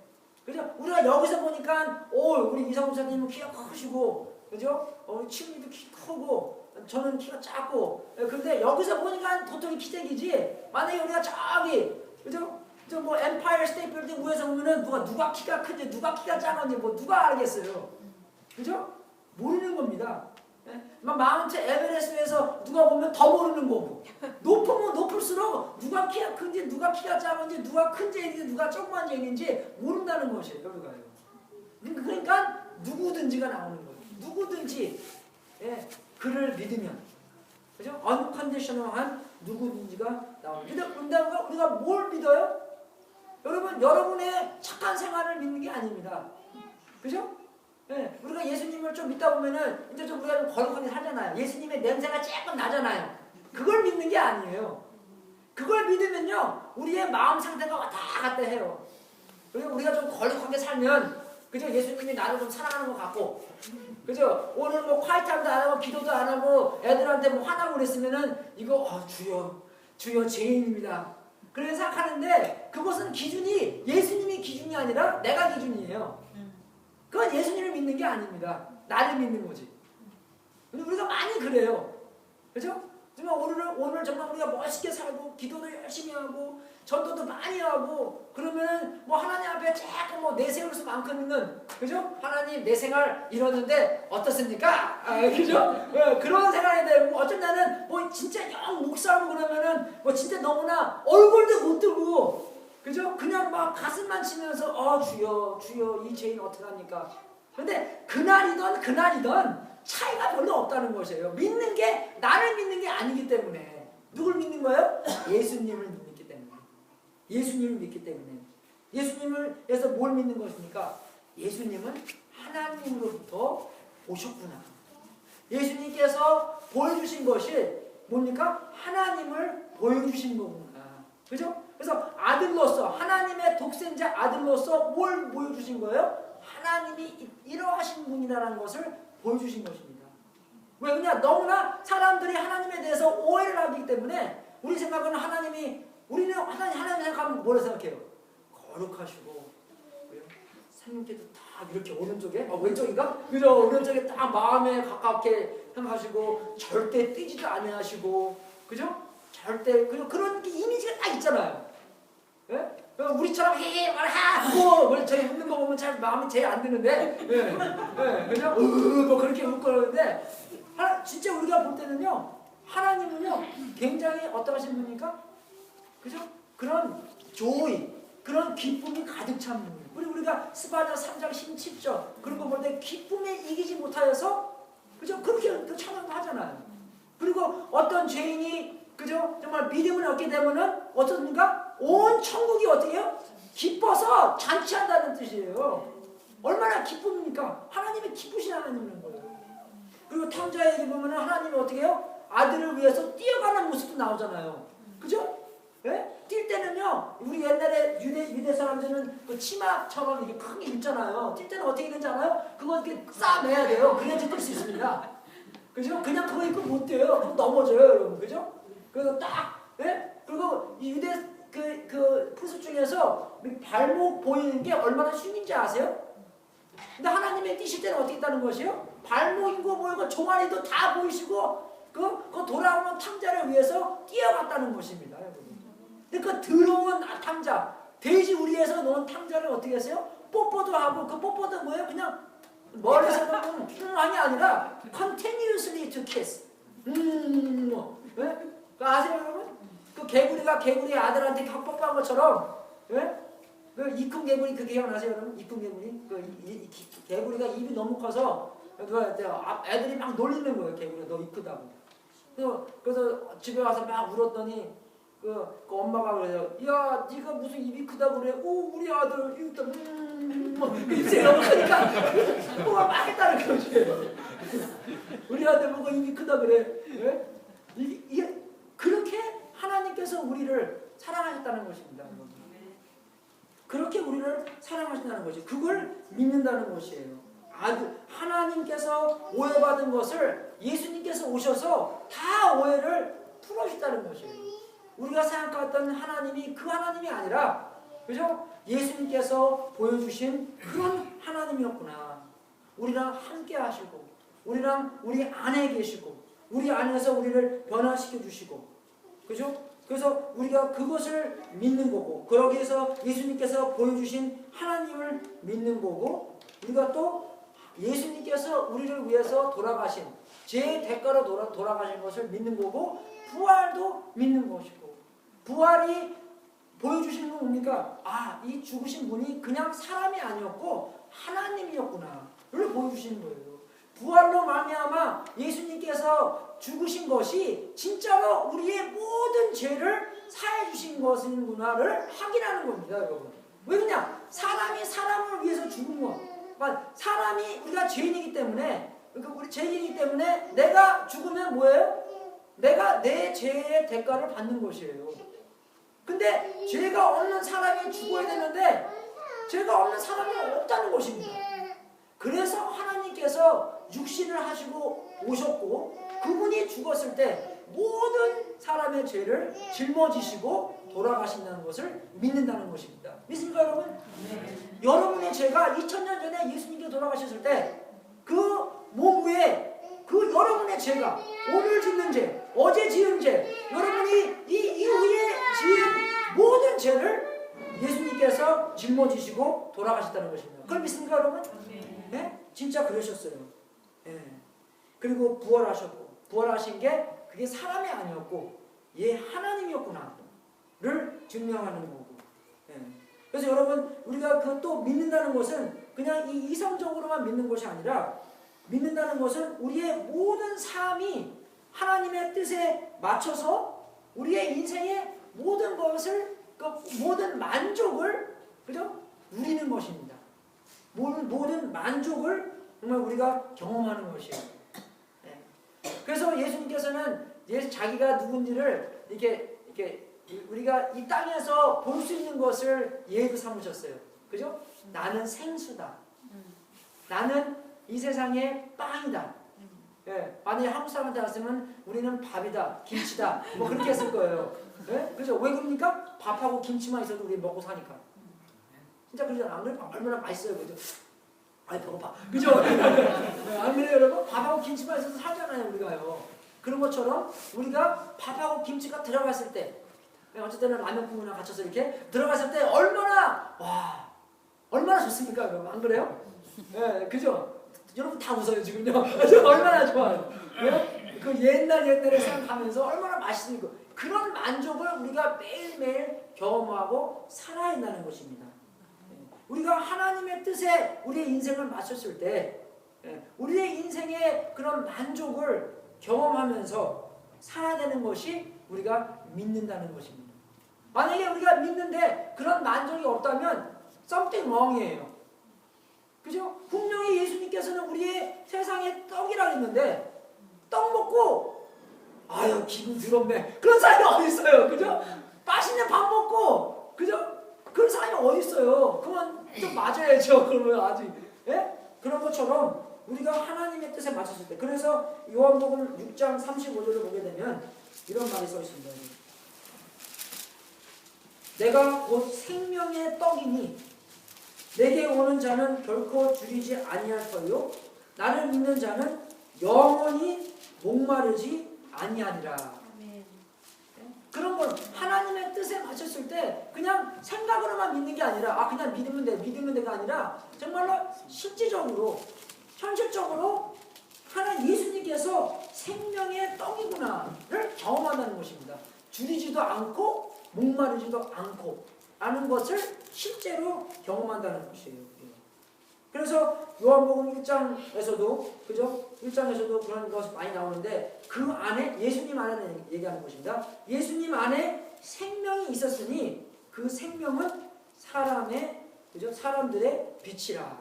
그죠? 우리가 여기서 보니까 우리 이사 목사님은 키가 크시고, 그죠? 치훈이도 키 크고, 저는 키가 작고. 그런데 여기서 보니까 도토리 키재기지. 만약에 우리가 저기, 그죠? 뭐 엠파이어 스테이트 빌딩 위에서 보면은 누가 키가 큰지 누가 키가 작은지 뭐 누가 알겠어요. 그죠? 모르는 겁니다. 마운트 에베레스트에서 누가 보면 더 모르는 거고, 높으면 높을수록 누가 키가 큰지 누가 키가 작은지 누가 큰 죄인인지 누가 조그만 죄인인지 모른다는 것이에요. 여기가요. 그러니까 누구든지가 나오는 거예요. 누구든지 그를 믿으면, 그죠? 언컨디셔널한 누구든지가 나옵니다. 근데 우리가 뭘 믿어요? 여러분의 착한 생활을 믿는 게 아닙니다. 그죠? 우리가 예수님을 좀 믿다 보면은 이제 좀 우리가 좀 거룩하게 살잖아요. 예수님의 냄새가 조금 나잖아요. 그걸 믿는 게 아니에요. 그걸 믿으면요, 우리의 마음 상태가 왔다 갔다 해요. 그리고 우리가 좀 거룩하게 살면, 그죠? 예수님이 나를 좀 사랑하는 것 같고, 그죠? 오늘 뭐 콰이트함도 안 하고 기도도 안 하고 애들한테 뭐 화나고 그랬으면은 이거 주여 죄인입니다. 그렇게 생각하는데 그것은 기준이 예수님이 기준이 아니라 내가 기준이에요. 그건 예수님을 믿는 게 아닙니다. 나를 믿는 거지. 근데 우리가 많이 그래요. 그죠? 정말 오늘 정말 우리가 멋있게 살고 기도도 열심히 하고 전도도 많이 하고 그러면 뭐 하나님 앞에 자꾸 뭐 내세울 수만큼은, 그죠? 하나님 내 생활 이러는데 어떻습니까? 그죠? 그런 생활에 대해 어쩐 나는 뭐 진짜 영 목사하고 그러면은 뭐 진짜 너무나 얼굴도 못 들고, 그죠? 그냥 막 가슴만 치면서 주여 이 죄인 어떡합니까? 근데 그날이던 차이가 별로 없다는 것이에요. 믿는 게 나를 믿는 게 아니기 때문에. 누굴 믿는 거예요? 예수님을 믿기 때문에. 예수님을 믿기 때문에. 예수님을 해서 뭘 믿는 것입니까? 예수님은 하나님으로부터 오셨구나. 예수님께서 보여주신 것이 뭡니까? 하나님을 보여주신 거구나. 그죠? 그래서 아들로서, 하나님의 독생자 아들로서 뭘 보여주신 거예요? 하나님이 이러하신 분이라는 것을 보여주신 것입니다. 왜 그러냐? 너무나 사람들이 하나님에 대해서 오해를 하기 때문에 우리 생각은 우리는 하나님 생각하면 뭐라 생각해요? 거룩하시고, 생명께도 딱 이렇게 오른쪽에, 왼쪽인가? 그죠? 오른쪽에 딱 마음에 가깝게 생각하시고, 절대 뛰지도 아니하시고, 그죠? 절대, 그런 이미지가 딱 있잖아요. 예? 우리처럼 말하고 저희 웃는 거 보면 잘 마음이 제일 안 드는데, 그냥 뭐 그렇게 웃고 그러는데, 진짜 우리가 볼 때는요, 하나님은요 굉장히 어떠하신 분입니까? 그죠? 그런 조이, 그런 기쁨이 가득 찬 분이에요. 우리가 스바냐 3장 17절 그런 거 볼 때 기쁨에 이기지 못하여서, 그죠? 그렇게 찬양도 하잖아요. 그리고 어떤 죄인이 그죠? 정말 믿음을 얻게 되면은 어떻습니까? 온 천국이 어떻게 해요? 기뻐서 잔치한다는 뜻이에요. 얼마나 기쁩니까? 하나님이 기쁘신 하나님인 거예요. 그리고 탕자에게 보면은 하나님이 어떻게 해요? 아들을 위해서 뛰어가는 모습도 나오잖아요. 그죠? 예? 뛸 때는요, 우리 옛날에 유대 사람들은 그 치마처럼 이렇게 큰 게 입잖아요. 뛸 때는 어떻게 되는지 알아요? 그거 이렇게 싸매야 돼요. 그래야지 뛸 수 있습니다. 그죠? 그냥 그거 입고 못 뛰어요. 그럼 넘어져요, 여러분. 그죠? 그래서 딱, 예? 그리고 이 유대 그 푸스 중에서 발목 보이는 게 얼마나 흉인지 아세요? 근데 하나님이 뛰실 때는 어떻게 있다는 것이요? 발목이고 뭐이고 종아리도 다 보이시고 그 돌아오는 탕자를 위해서 뛰어갔다는 것입니다. 근데 그 더러운 탕자, 돼지 우리에서 놓은 탕자를 어떻게 했어요? 뽀뽀도 하고 그 뽀뽀도 뭐예요? 그냥 머리에서 보면 흉한이 아니라 continuously to kiss. 네? 아세요 여러분? 그 개구리 아들한테 격복한 것처럼, 예? 그 이큰 개구리 그 기억나세요 여러분? 이큰 개구리? 그 개구리가 입이 너무 커서 애들이 막 놀리는 거예요. 개구리가 너 입 크다고. 그래서 집에 와서 막 울었더니 그 엄마가 그래요. 야, 네가 무슨 입이 크다고 그래? 오, 우리 아들 입술이 너무 크니까 뭐가 막 했다는 거지. 우리 아들 뭐가 입이 크다 그래? 예? 이게 그렇게 하나님께서 우리를 사랑하셨다는 것입니다. 그렇게 우리를 사랑하신다는 것이, 그걸 믿는다는 것이에요. 하나님께서 오해받은 것을 예수님께서 오셔서 다 오해를 풀어주셨다는 것이에요. 우리가 생각했던 하나님이 그 하나님이 아니라, 그죠? 예수님께서 보여주신 그런 하나님이었구나. 우리랑 함께 하시고, 우리랑 우리 안에 계시고, 우리 안에서 우리를 변화시켜 주시고, 그죠? 그래서 우리가 그것을 믿는 거고, 그러기 위해서 예수님께서 보여주신 하나님을 믿는 거고, 우리가 또 예수님께서 우리를 위해서 돌아가신, 죄의 대가로 돌아가신 것을 믿는 거고, 부활도 믿는 것이고, 부활이 보여주시는 건 뭡니까? 아, 이 죽으신 분이 그냥 사람이 아니었고 하나님이었구나를 보여주시는 거예요. 부활로 말미암아 예수님께서 죽으신 것이 진짜로 우리의 모든 죄를 사해 주신 것이구나를 확인하는 겁니다, 여러분. 왜 그냥 사람이 사람을 위해서 죽은 거. 그러니까 사람이 우리가 죄인이기 때문에, 그러니까 우리 죄인이기 때문에 내가 죽으면 뭐예요? 내가 내 죄의 대가를 받는 것이에요. 근데 죄가 없는 사람이 죽어야 되는데 죄가 없는 사람이 없다는 것입니다. 그래서 하나님께서 육신을 하시고 오셨고, 그분이 죽었을 때 모든 사람의 죄를 짊어지시고 돌아가신다는 것을 믿는다는 것입니다. 믿습니까 여러분? 네. 여러분의 죄가 2000년 전에 예수님께 돌아가셨을 때 그 몸 위에 그 여러분의 죄가, 오늘 짓는 죄, 어제 지은 죄, 여러분이 이 이후에 지은 모든 죄를 예수님께서 짊어지시고 돌아가셨다는 것입니다. 그걸 믿습니까 여러분? 네? 진짜 그러셨어요. 네. 그리고 부활하셨고, 부활하신 게 그게 사람이 아니었고 하나님이었구나를 증명하는 거고. 네. 그래서 여러분, 우리가 그 또 믿는다는 것은 그냥 이 이성적으로만 믿는 것이 아니라, 믿는다는 것은 우리의 모든 삶이 하나님의 뜻에 맞춰서 우리의 인생의 모든 것을, 그 모든 만족을, 그죠? 누리는 것입니다. 모든 만족을 정말 우리가 경험하는 것이에요. 네. 그래서 예수님께서는 자기가 누군지를 이렇게 우리가 이 땅에서 볼 수 있는 것을 예로 삼으셨어요. 그죠? 나는 생수다. 나는 이 세상의 빵이다. 예, 만약에 한국 사람한테 왔으면 우리는 밥이다, 김치다, 뭐 그렇게 했을 거예요. 예? 그죠? 왜 그럽니까? 밥하고 김치만 있어도 우리 먹고 사니까. 진짜 그러잖아. 안 그래요? 얼마나 맛있어요, 그죠? 아이, 배고파. 그죠? 안 그래요, 여러분? 밥하고 김치만 있어도 살잖아요, 우리가요. 그런 것처럼 우리가 밥하고 김치가 들어갔을 때, 어쨌든 라면 국물이나 갖춰서 이렇게 들어갔을 때 얼마나 좋습니까, 여러분? 안 그래요? 예, 그죠? 여러분 다 웃어요 지금요. 얼마나 좋아요. 예? 그 옛날에 생각하면서 얼마나 맛있고, 그런 만족을 우리가 매일매일 경험하고 살아야 한다는 것입니다. 우리가 하나님의 뜻에 우리의 인생을 맞췄을 때 우리의 인생의 그런 만족을 경험하면서 살아야 되는 것이 우리가 믿는다는 것입니다. 만약에 우리가 믿는데 그런 만족이 없다면 something wrong이에요. 그죠? 분명히 예수님께서는 우리의 세상의 떡이라 했는데 떡 먹고 아유 기분 더럽네 그런 사람이 어디 있어요? 그죠? 맛있는 밥 먹고 그죠? 그런 사람이 어디 있어요? 그러면 좀 맞아야죠. 그러면 아직 예? 그런 것처럼 우리가 하나님의 뜻에 맞췄을 때 그래서 요한복음 6장 35절을 보게 되면 이런 말이 써 있습니다. 내가 곧 생명의 떡이니 내게 오는 자는 결코 줄이지 아니할 터요 나를 믿는 자는 영원히 목마르지 아니하리라. 그런 걸 하나님의 뜻에 맞췄을 때 그냥 생각으로만 믿는 게 아니라 그냥 믿으면 돼가 아니라 정말로 실질적으로 현실적으로 하나님 예수님께서 생명의 떡이구나를 경험한다는 것입니다. 줄이지도 않고 목마르지도 않고 하는 것을 실제로 경험한다는 것이에요. 그래서 요한복음 1장에서도 그죠? 1장에서도 그런 것이 많이 나오는데 그 안에 예수님 안에 얘기하는 것입니다. 예수님 안에 생명이 있었으니 그 생명은 그죠? 사람들의 빛이라.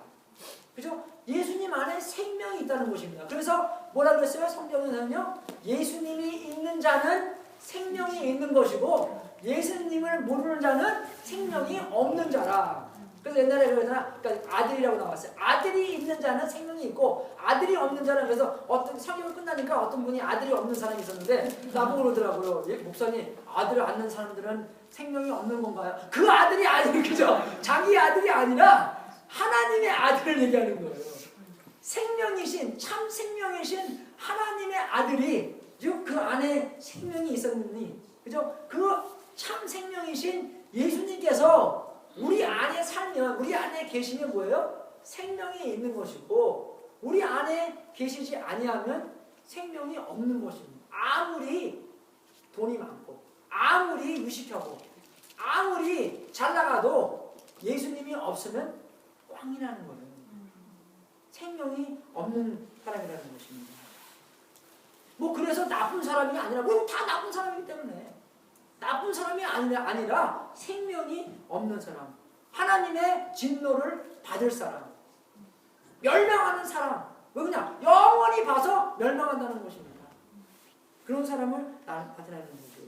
그죠? 예수님 안에 생명이 있다는 것입니다. 그래서 뭐라 그랬어요? 성경에는요. 예수님이 있는 자는 생명이 있는 것이고 예수님을 모르는 자는 생명이 없는 자라. 그래서 옛날에 그러니까 아들이라고 나왔어요. 아들이 있는 자는 생명이 있고 아들이 없는 자는 그래서 어떤 성경을 끝나니까 어떤 분이 아들이 없는 사람이 있었는데 나보고 그러더라고요. 목사님 아들을 않는 사람들은 생명이 없는 건가요? 그 아들이 아니 그죠? 자기 아들이 아니라 하나님의 아들을 얘기하는 거예요. 생명이신 참 생명이신 하나님의 아들이 그 안에 생명이 있었느니 그죠? 그 참 생명이신 예수님께서 우리 안에 살면 우리 안에 계시면 뭐예요? 생명이 있는 것이고 우리 안에 계시지 아니하면 생명이 없는 것입니다. 아무리 돈이 많고 아무리 유식하고 아무리 잘 나가도 예수님이 없으면 꽝이라는 거예요. 생명이 없는 사람이라는 것입니다. 뭐 그래서 나쁜 사람이 아니라 뭐 다 나쁜 사람이기 때문에 나쁜 사람이 아니라 생명이 없는 사람, 하나님의 진노를 받을 사람, 멸망하는 사람. 왜 그냥 영원히 봐서 멸망한다는 것입니다. 그런 사람을 나타내는 거죠.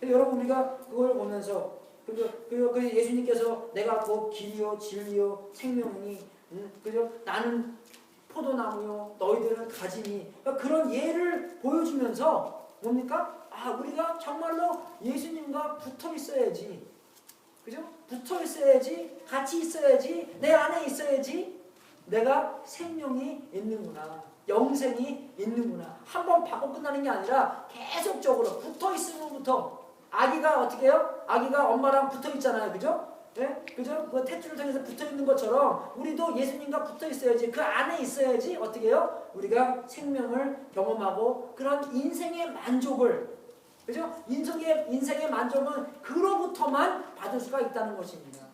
네. 여러분 우리가 그걸 보면서 그리고 예수님께서 내가 곧 길이요 진리요 생명이니 그죠? 나는 포도나무요 너희들은 가지니 그런 예를 보여주면서 뭡니까? 우리가 정말로 예수님과 붙어 있어야지. 그죠? 붙어 있어야지. 같이 있어야지. 내 안에 있어야지. 내가 생명이 있는구나. 영생이 있는구나. 한번 받고 끝나는 게 아니라 계속적으로 붙어 있으면부터 아기가 어떻게 해요? 아기가 엄마랑 붙어 있잖아요. 그죠? 네? 그죠? 그 탯줄을 통해서 붙어 있는 것처럼 우리도 예수님과 붙어 있어야지. 그 안에 있어야지. 어떻게 해요? 우리가 생명을 경험하고 그런 인생의 만족을 그죠? 인생의 만족은 그로부터만 받을 수가 있다는 것입니다.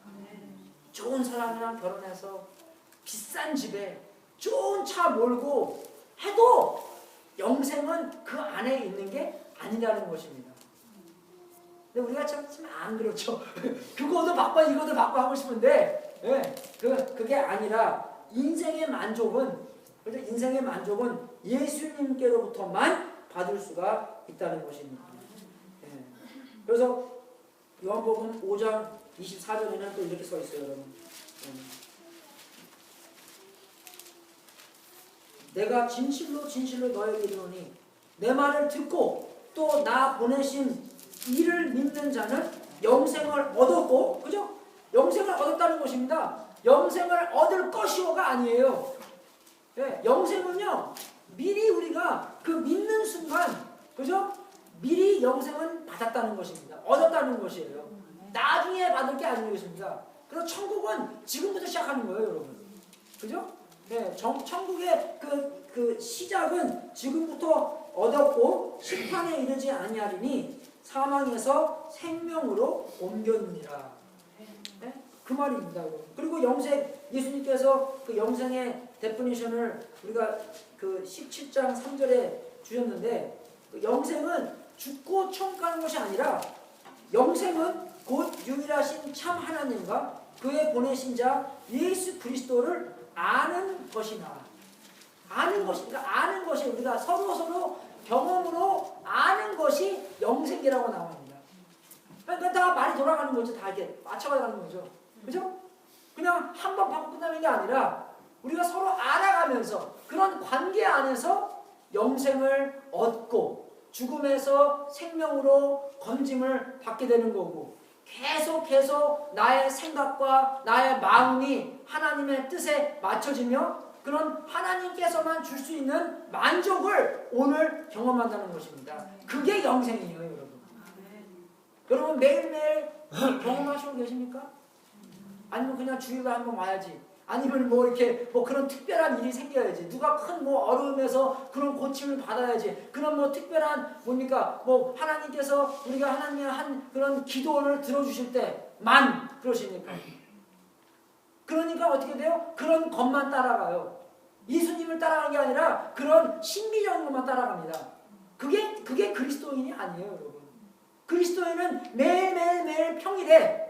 좋은 사람이랑 결혼해서 비싼 집에 좋은 차 몰고 해도 영생은 그 안에 있는 게 아니라는 것입니다. 근데 우리가 참 안 그렇죠. 그거도 바꿔 이거도 바꿔 하고 싶은데 그게 아니라 인생의 만족은 예수님께로부터만 받을 수가 있다는 것입니다. 그래서 요한복음 5장 24절에는 또 이렇게 써 있어요, 여러분. 내가 진실로 진실로 너에게 이르노니 내 말을 듣고 또 나 보내신 이를 믿는 자는 영생을 얻었고, 그죠? 영생을 얻었다는 것입니다. 영생을 얻을 것이오가 아니에요. 영생은요, 미리 우리가 그 믿는 순간, 그죠? 미리 영생은 받았다는 것입니다. 얻었다는 것이에요. 나중에 받을 게 아니겠습니다. 그래서 천국은 지금부터 시작하는 거예요, 여러분. 그죠? 천국의 그 시작은 지금부터 얻었고 심판에 이르지 아니하리니 사망에서 생명으로 옮겼느니라. 그 말입니다. 그리고 영생, 예수님께서 그 영생의 데피니션을 우리가 그 17장 3절에 주셨는데 영생은 죽고 천국 가는 것이 아니라 영생은 곧 유일하신 참 하나님과 그의 보내신 자 예수 그리스도를 아는 것이나 아는 것이 우리가 서로 경험으로 아는 것이 영생이라고 나옵니다. 그러니까 다 말이 돌아가는 거죠. 다 이렇게 맞춰가는 거죠. 그죠? 그냥 한 번 받고 끝나는 게 아니라 우리가 서로 알아가면서 그런 관계 안에서 영생을 얻고 죽음에서 생명으로 건짐을 받게 되는 거고 계속 나의 생각과 나의 마음이 하나님의 뜻에 맞춰지며 그런 하나님께서만 줄 수 있는 만족을 오늘 경험한다는 것입니다. 그게 영생이에요, 여러분. 여러분 매일매일 경험하시고 계십니까? 아니면 그냥 주일에 한번 와야지. 아니면 뭐 이렇게 뭐 그런 특별한 일이 생겨야지. 누가 큰 뭐 어려움에서 그런 고침을 받아야지. 그런 뭐 특별한 뭡니까? 뭐 하나님께서 우리가 하나님의 한 그런 기도를 들어주실 때만 그러십니까? 그러니까 어떻게 돼요? 그런 것만 따라가요. 예수님을 따라가는 게 아니라 그런 신비적인 것만 따라갑니다. 그게 그리스도인이 아니에요, 여러분. 그리스도인은 매일매일 평일에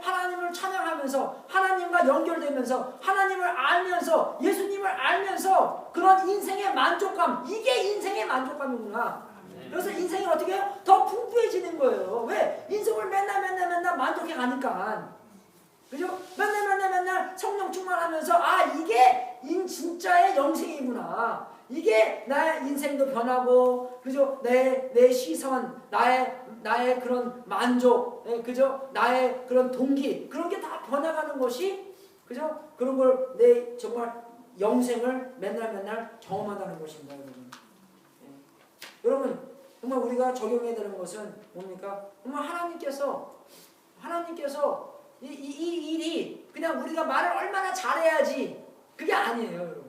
하나님을 찬양하면서 하나님과 연결되면서 하나님을 알면서 예수님을 알면서 그런 인생의 만족감, 이게 인생의 만족감이구나. 그래서 인생이 어떻게 해요? 더 풍부해지는 거예요. 왜? 인생을 맨날 만족해 가니까. 그죠? 맨날 성령 충만하면서 이게 진짜의 영생이구나. 이게 나의 인생도 변하고, 그죠? 내 시선, 나의 그런 만족, 그죠? 나의 그런 동기, 그런 게 다 변해가는 것이, 그죠? 그런 걸 내 정말 영생을 맨날 경험한다는 것입니다, 여러분. 여러분, 정말 우리가 적용해야 되는 것은 뭡니까? 정말 하나님께서 이 일이 그냥 우리가 말을 얼마나 잘해야지 그게 아니에요, 여러분.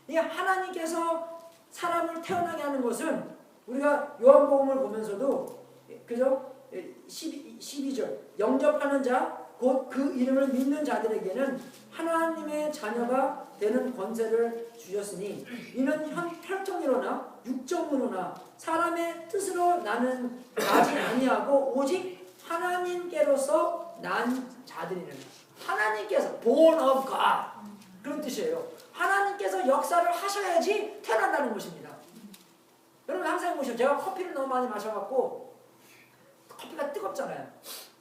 이 하나님께서 사람을 태어나게 하는 것은 우리가 요한복음을 보면서도 그죠? 12절 영접하는 자 곧 그 이름을 믿는 자들에게는 하나님의 자녀가 되는 권세를 주셨으니 이는 혈통으로나 육정으로나 사람의 뜻으로 나지 아니하고 오직 하나님께로서 난 자들이라. 하나님께서 born of God 그런 뜻이에요. 하나님께서 역사를 하셔야지 태어난다는 것입니다. 여러분 항상 보시죠. 제가 커피를 너무 많이 마셔갖고 커피가 뜨겁잖아요.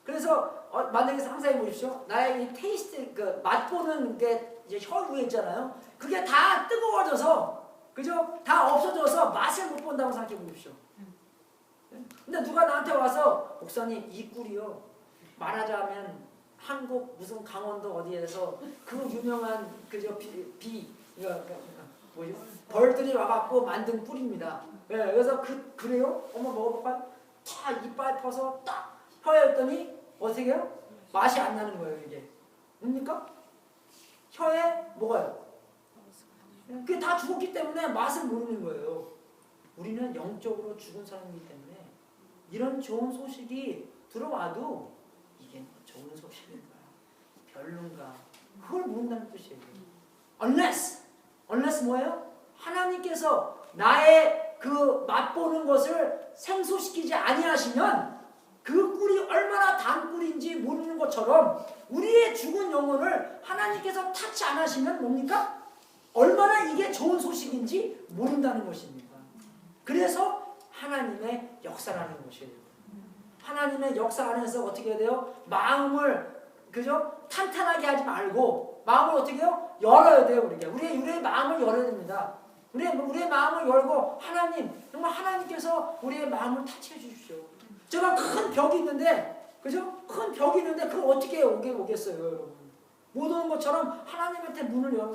그래서 만약에 항상 해보십시오. 나의 이 테이스트 그 맛보는 게 이제 혀 위에 있잖아요. 그게 다 뜨거워져서 그죠? 다 없어져서 맛을 못 본다고 생각해 보십시오. 근데 누가 나한테 와서 목사님 이 꿀이요 말하자면 한국 무슨 강원도 어디에서 그 유명한 그저 뭐죠? 벌들이 와갖고 만든 꿀입니다. 그래서 그래요? 어머 먹어볼까? 다 이빨 퍼서 딱 혀에 했더니 어떻게 해요? 맛이 안 나는 거예요 이게. 뭡니까? 혀에 뭐가요? 그게 다 죽었기 때문에 맛을 모르는 거예요. 우리는 영적으로 죽은 사람이기 때문에 이런 좋은 소식이 들어와도 이게 좋은 소식인가 별론가 그걸 모른다는 뜻이에요. Unless 뭐예요? 하나님께서 나의 그 맛보는 것을 생소시키지 아니하시면 그 꿀이 얼마나 단 꿀인지 모르는 것처럼 우리의 죽은 영혼을 하나님께서 타치 안 하시면 뭡니까? 얼마나 이게 좋은 소식인지 모른다는 것입니다. 그래서 하나님의 역사라는 것이에요. 하나님의 역사 안에서 어떻게 해야 돼요? 마음을 그죠? 탄탄하게 하지 말고 마음을 어떻게 해요? 열어야 돼요. 우리의 마음을 열어야 됩니다. 우리의 마음을 열고 하나님 정말 하나님께서 우리의 마음을 타치해 주십시오. 제가 큰 벽이 있는데 그죠? 큰 벽이 있는데 그걸 어떻게 오겠어요, 여러분? 못 오는 것처럼 하나님한테 문을 열어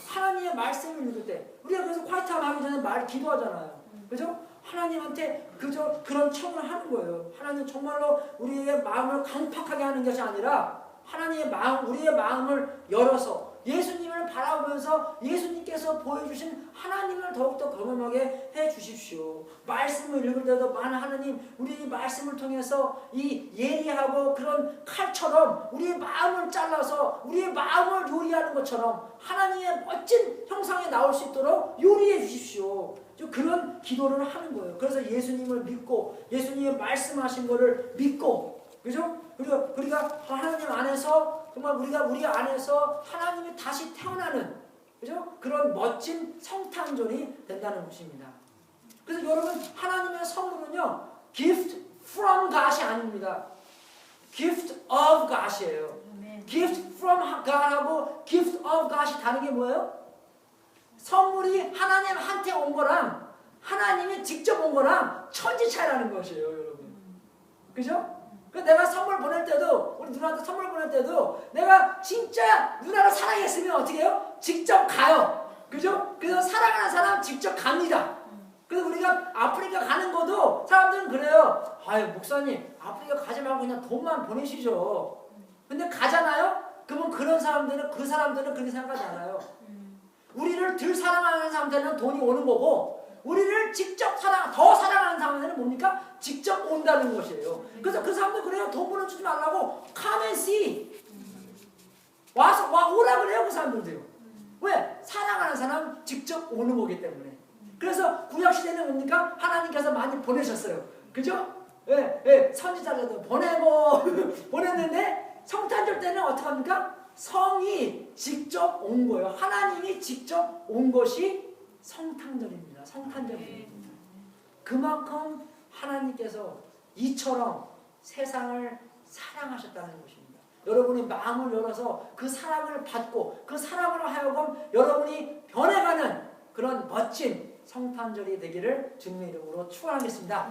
하나님의 말씀을 읽을 때 우리가 그래서 콰이트함 하기 전에 기도하잖아요. 그죠? 하나님한테 그저 그런 청을 하는 거예요. 하나님 정말로 우리의 마음을 강팍하게 하는 것이 아니라 하나님의 마음, 우리의 마음을 열어서 예수님을 바라보면서 예수님께서 보여주신 하나님을 더욱더 경험하게 해주십시오. 말씀을 읽을 때도 하나님 우리 이 말씀을 통해서 이 예리하고 그런 칼처럼 우리의 마음을 잘라서 우리의 마음을 요리하는 것처럼 하나님의 멋진 형상에 나올 수 있도록 요리해 주십시오. 그런 기도를 하는 거예요. 그래서 예수님을 믿고 예수님의 말씀하신 것을 믿고, 그죠? 그리고 우리가 하나님 안에서 정말 우리가 우리 안에서 하나님이 다시 태어나는, 그죠? 그런 멋진 성탄절이 된다는 것입니다. 그래서 여러분 하나님의 선물은요 gift from God이 아닙니다. gift of God이에요. gift from God하고 gift of God이 다른 게 뭐예요? 선물이 하나님한테 온 거랑 하나님이 직접 온 거랑 천지 차이라는 것이에요, 여러분. 그죠? 그래서 내가 선물 보낼 때도, 우리 누나한테 선물 보낼 때도 내가 진짜 누나를 사랑했으면 어떻게 해요? 직접 가요. 그죠? 그래서 사랑하는 사람 직접 갑니다. 그래서 우리가 아프리카 가는 것도 사람들은 그래요. 아유, 목사님, 아프리카 가지 말고 그냥 돈만 보내시죠. 근데 가잖아요? 그러면 그 사람들은 그렇게 생각하지 않아요. 우리를 덜 사랑하는 사람들은 돈이 오는 거고, 우리를 직접 더 사랑하는 사람들은 뭡니까? 직접 온다는 것이에요. 그래서 그 사람들 그래요. 돈 보내주지 말라고 come and see. 오라 그래요, 그 사람들도요. 왜? 사랑하는 사람 직접 오는 거기 때문에. 그래서 구약시대는 뭡니까? 하나님께서 많이 보내셨어요. 그죠? 예, 선지자들도 보내고 보냈는데 성탄절 때는 어떻게 합니까? 성이 직접 온 거예요. 하나님이 직접 온 것이 성탄절입니다. 성탄절입니다. 그만큼 하나님께서 이처럼 세상을 사랑하셨다는 것입니다. 여러분이 마음을 열어서 그 사랑을 받고 그 사랑으로 하여금 여러분이 변해가는 그런 멋진 성탄절이 되기를 주님의 이름으로 축원하겠습니다.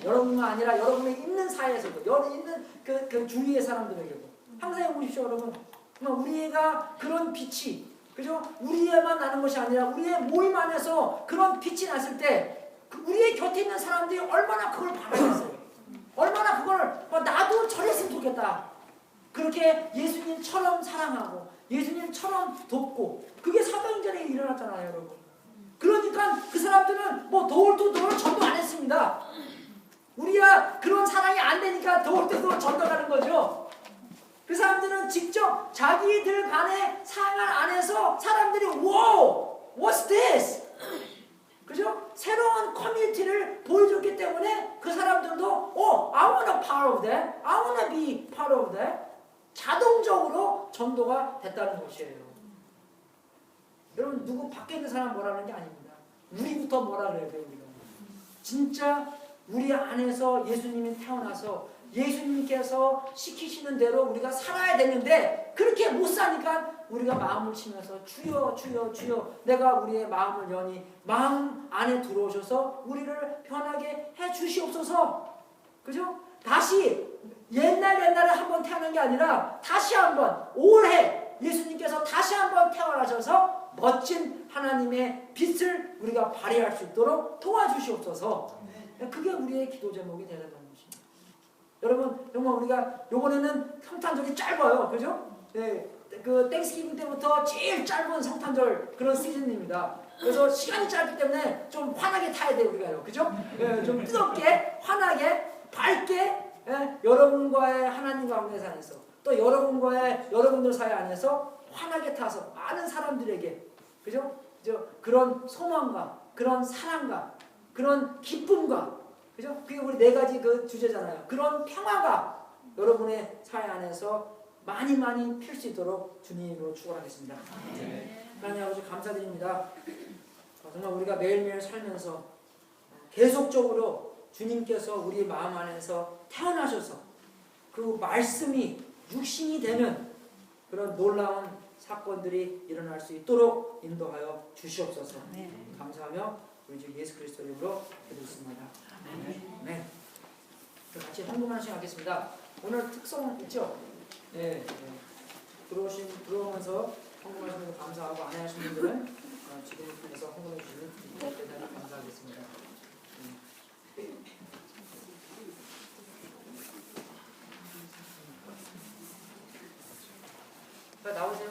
여러분만 아니라 여러분의 있는 사회에서도, 있는 그 주위의 사람들에게도 항상 보십시오, 여러분. 우리가 그런 빛이, 그죠? 우리에만 나는 것이 아니라 우리의 모임 안에서 그런 빛이 났을 때 우리의 곁에 있는 사람들이 얼마나 그걸 바라겠어요. 얼마나 그걸 나도 저랬으면 좋겠다. 그렇게 예수님처럼 사랑하고 예수님처럼 돕고, 그게 사도행전에 일어났잖아요, 여러분. 그러니까 그 사람들은 도울 전도 안 했습니다. 우리가 그런 사랑이 안 되니까 도울 전도 가는 거죠. 그 사람들은 직접 자기들 간의 상황 안에서 사람들이 wow, what's this? 그죠? 새로운 커뮤니티를 보여줬기 때문에 그 사람들도 I wanna part of that, I wanna be part of that. 자동적으로 전도가 됐다는 것이에요. 여러분, 누구 밖에 있는 사람 뭐라는 게 아닙니다. 우리부터 뭐라 그래야 돼요, 우리가. 진짜 우리 안에서 예수님이 태어나서 예수님께서 시키시는 대로 우리가 살아야 되는데 그렇게 못 사니까 우리가 마음을 치면서 주여 주여 주여, 내가 우리의 마음을 여니 마음 안에 들어오셔서 우리를 편하게 해 주시옵소서. 그죠? 다시 옛날에 한번 태어난 게 아니라 다시 한번 올해 예수님께서 다시 한번 태어나셔서 멋진 하나님의 빛을 우리가 발휘할 수 있도록 도와주시옵소서. 그게 우리의 기도 제목이 되는 것입니다. 여러분, 정말 우리가 요번에는 성탄절이 짧아요. 그죠? 네, 그 땡스기빙 때부터 제일 짧은 성탄절 그런 시즌입니다. 그래서 시간이 짧기 때문에 좀 환하게 타야 돼요, 우리가요. 그죠? 네, 좀 뜨겁게, 환하게, 밝게, 여러분과의 하나님 가운데 안에서 또 여러분들 사이 안에서 환하게 타서 많은 사람들에게, 그죠? 그런 소망과 그런 사랑과 그런 기쁨과, 그죠? 그게 우리 네 가지 그 주제잖아요. 그런 평화가 여러분의 사회 안에서 많이 필 수 있도록 주님으로 축원하겠습니다. 하나님 아버지 감사드립니다. 정말 우리가 매일매일 살면서 계속적으로 주님께서 우리 마음 안에서 태어나셔서 그 말씀이 육신이 되는 그런 놀라운 사건들이 일어날 수 있도록 인도하여 주시옵소서. 감사하며 우리 주 예수 그리스도 이름으로 기도했습니다. 네. 같이 헌금하는 시간 갖겠습니다. 오늘 특성 있죠? 네. 들어오면서 헌금하시는 거 감사하고, 안 하시는 분들은 지금을 통해서 헌금해 주시면 대단히 감사하겠습니다. 나오세요.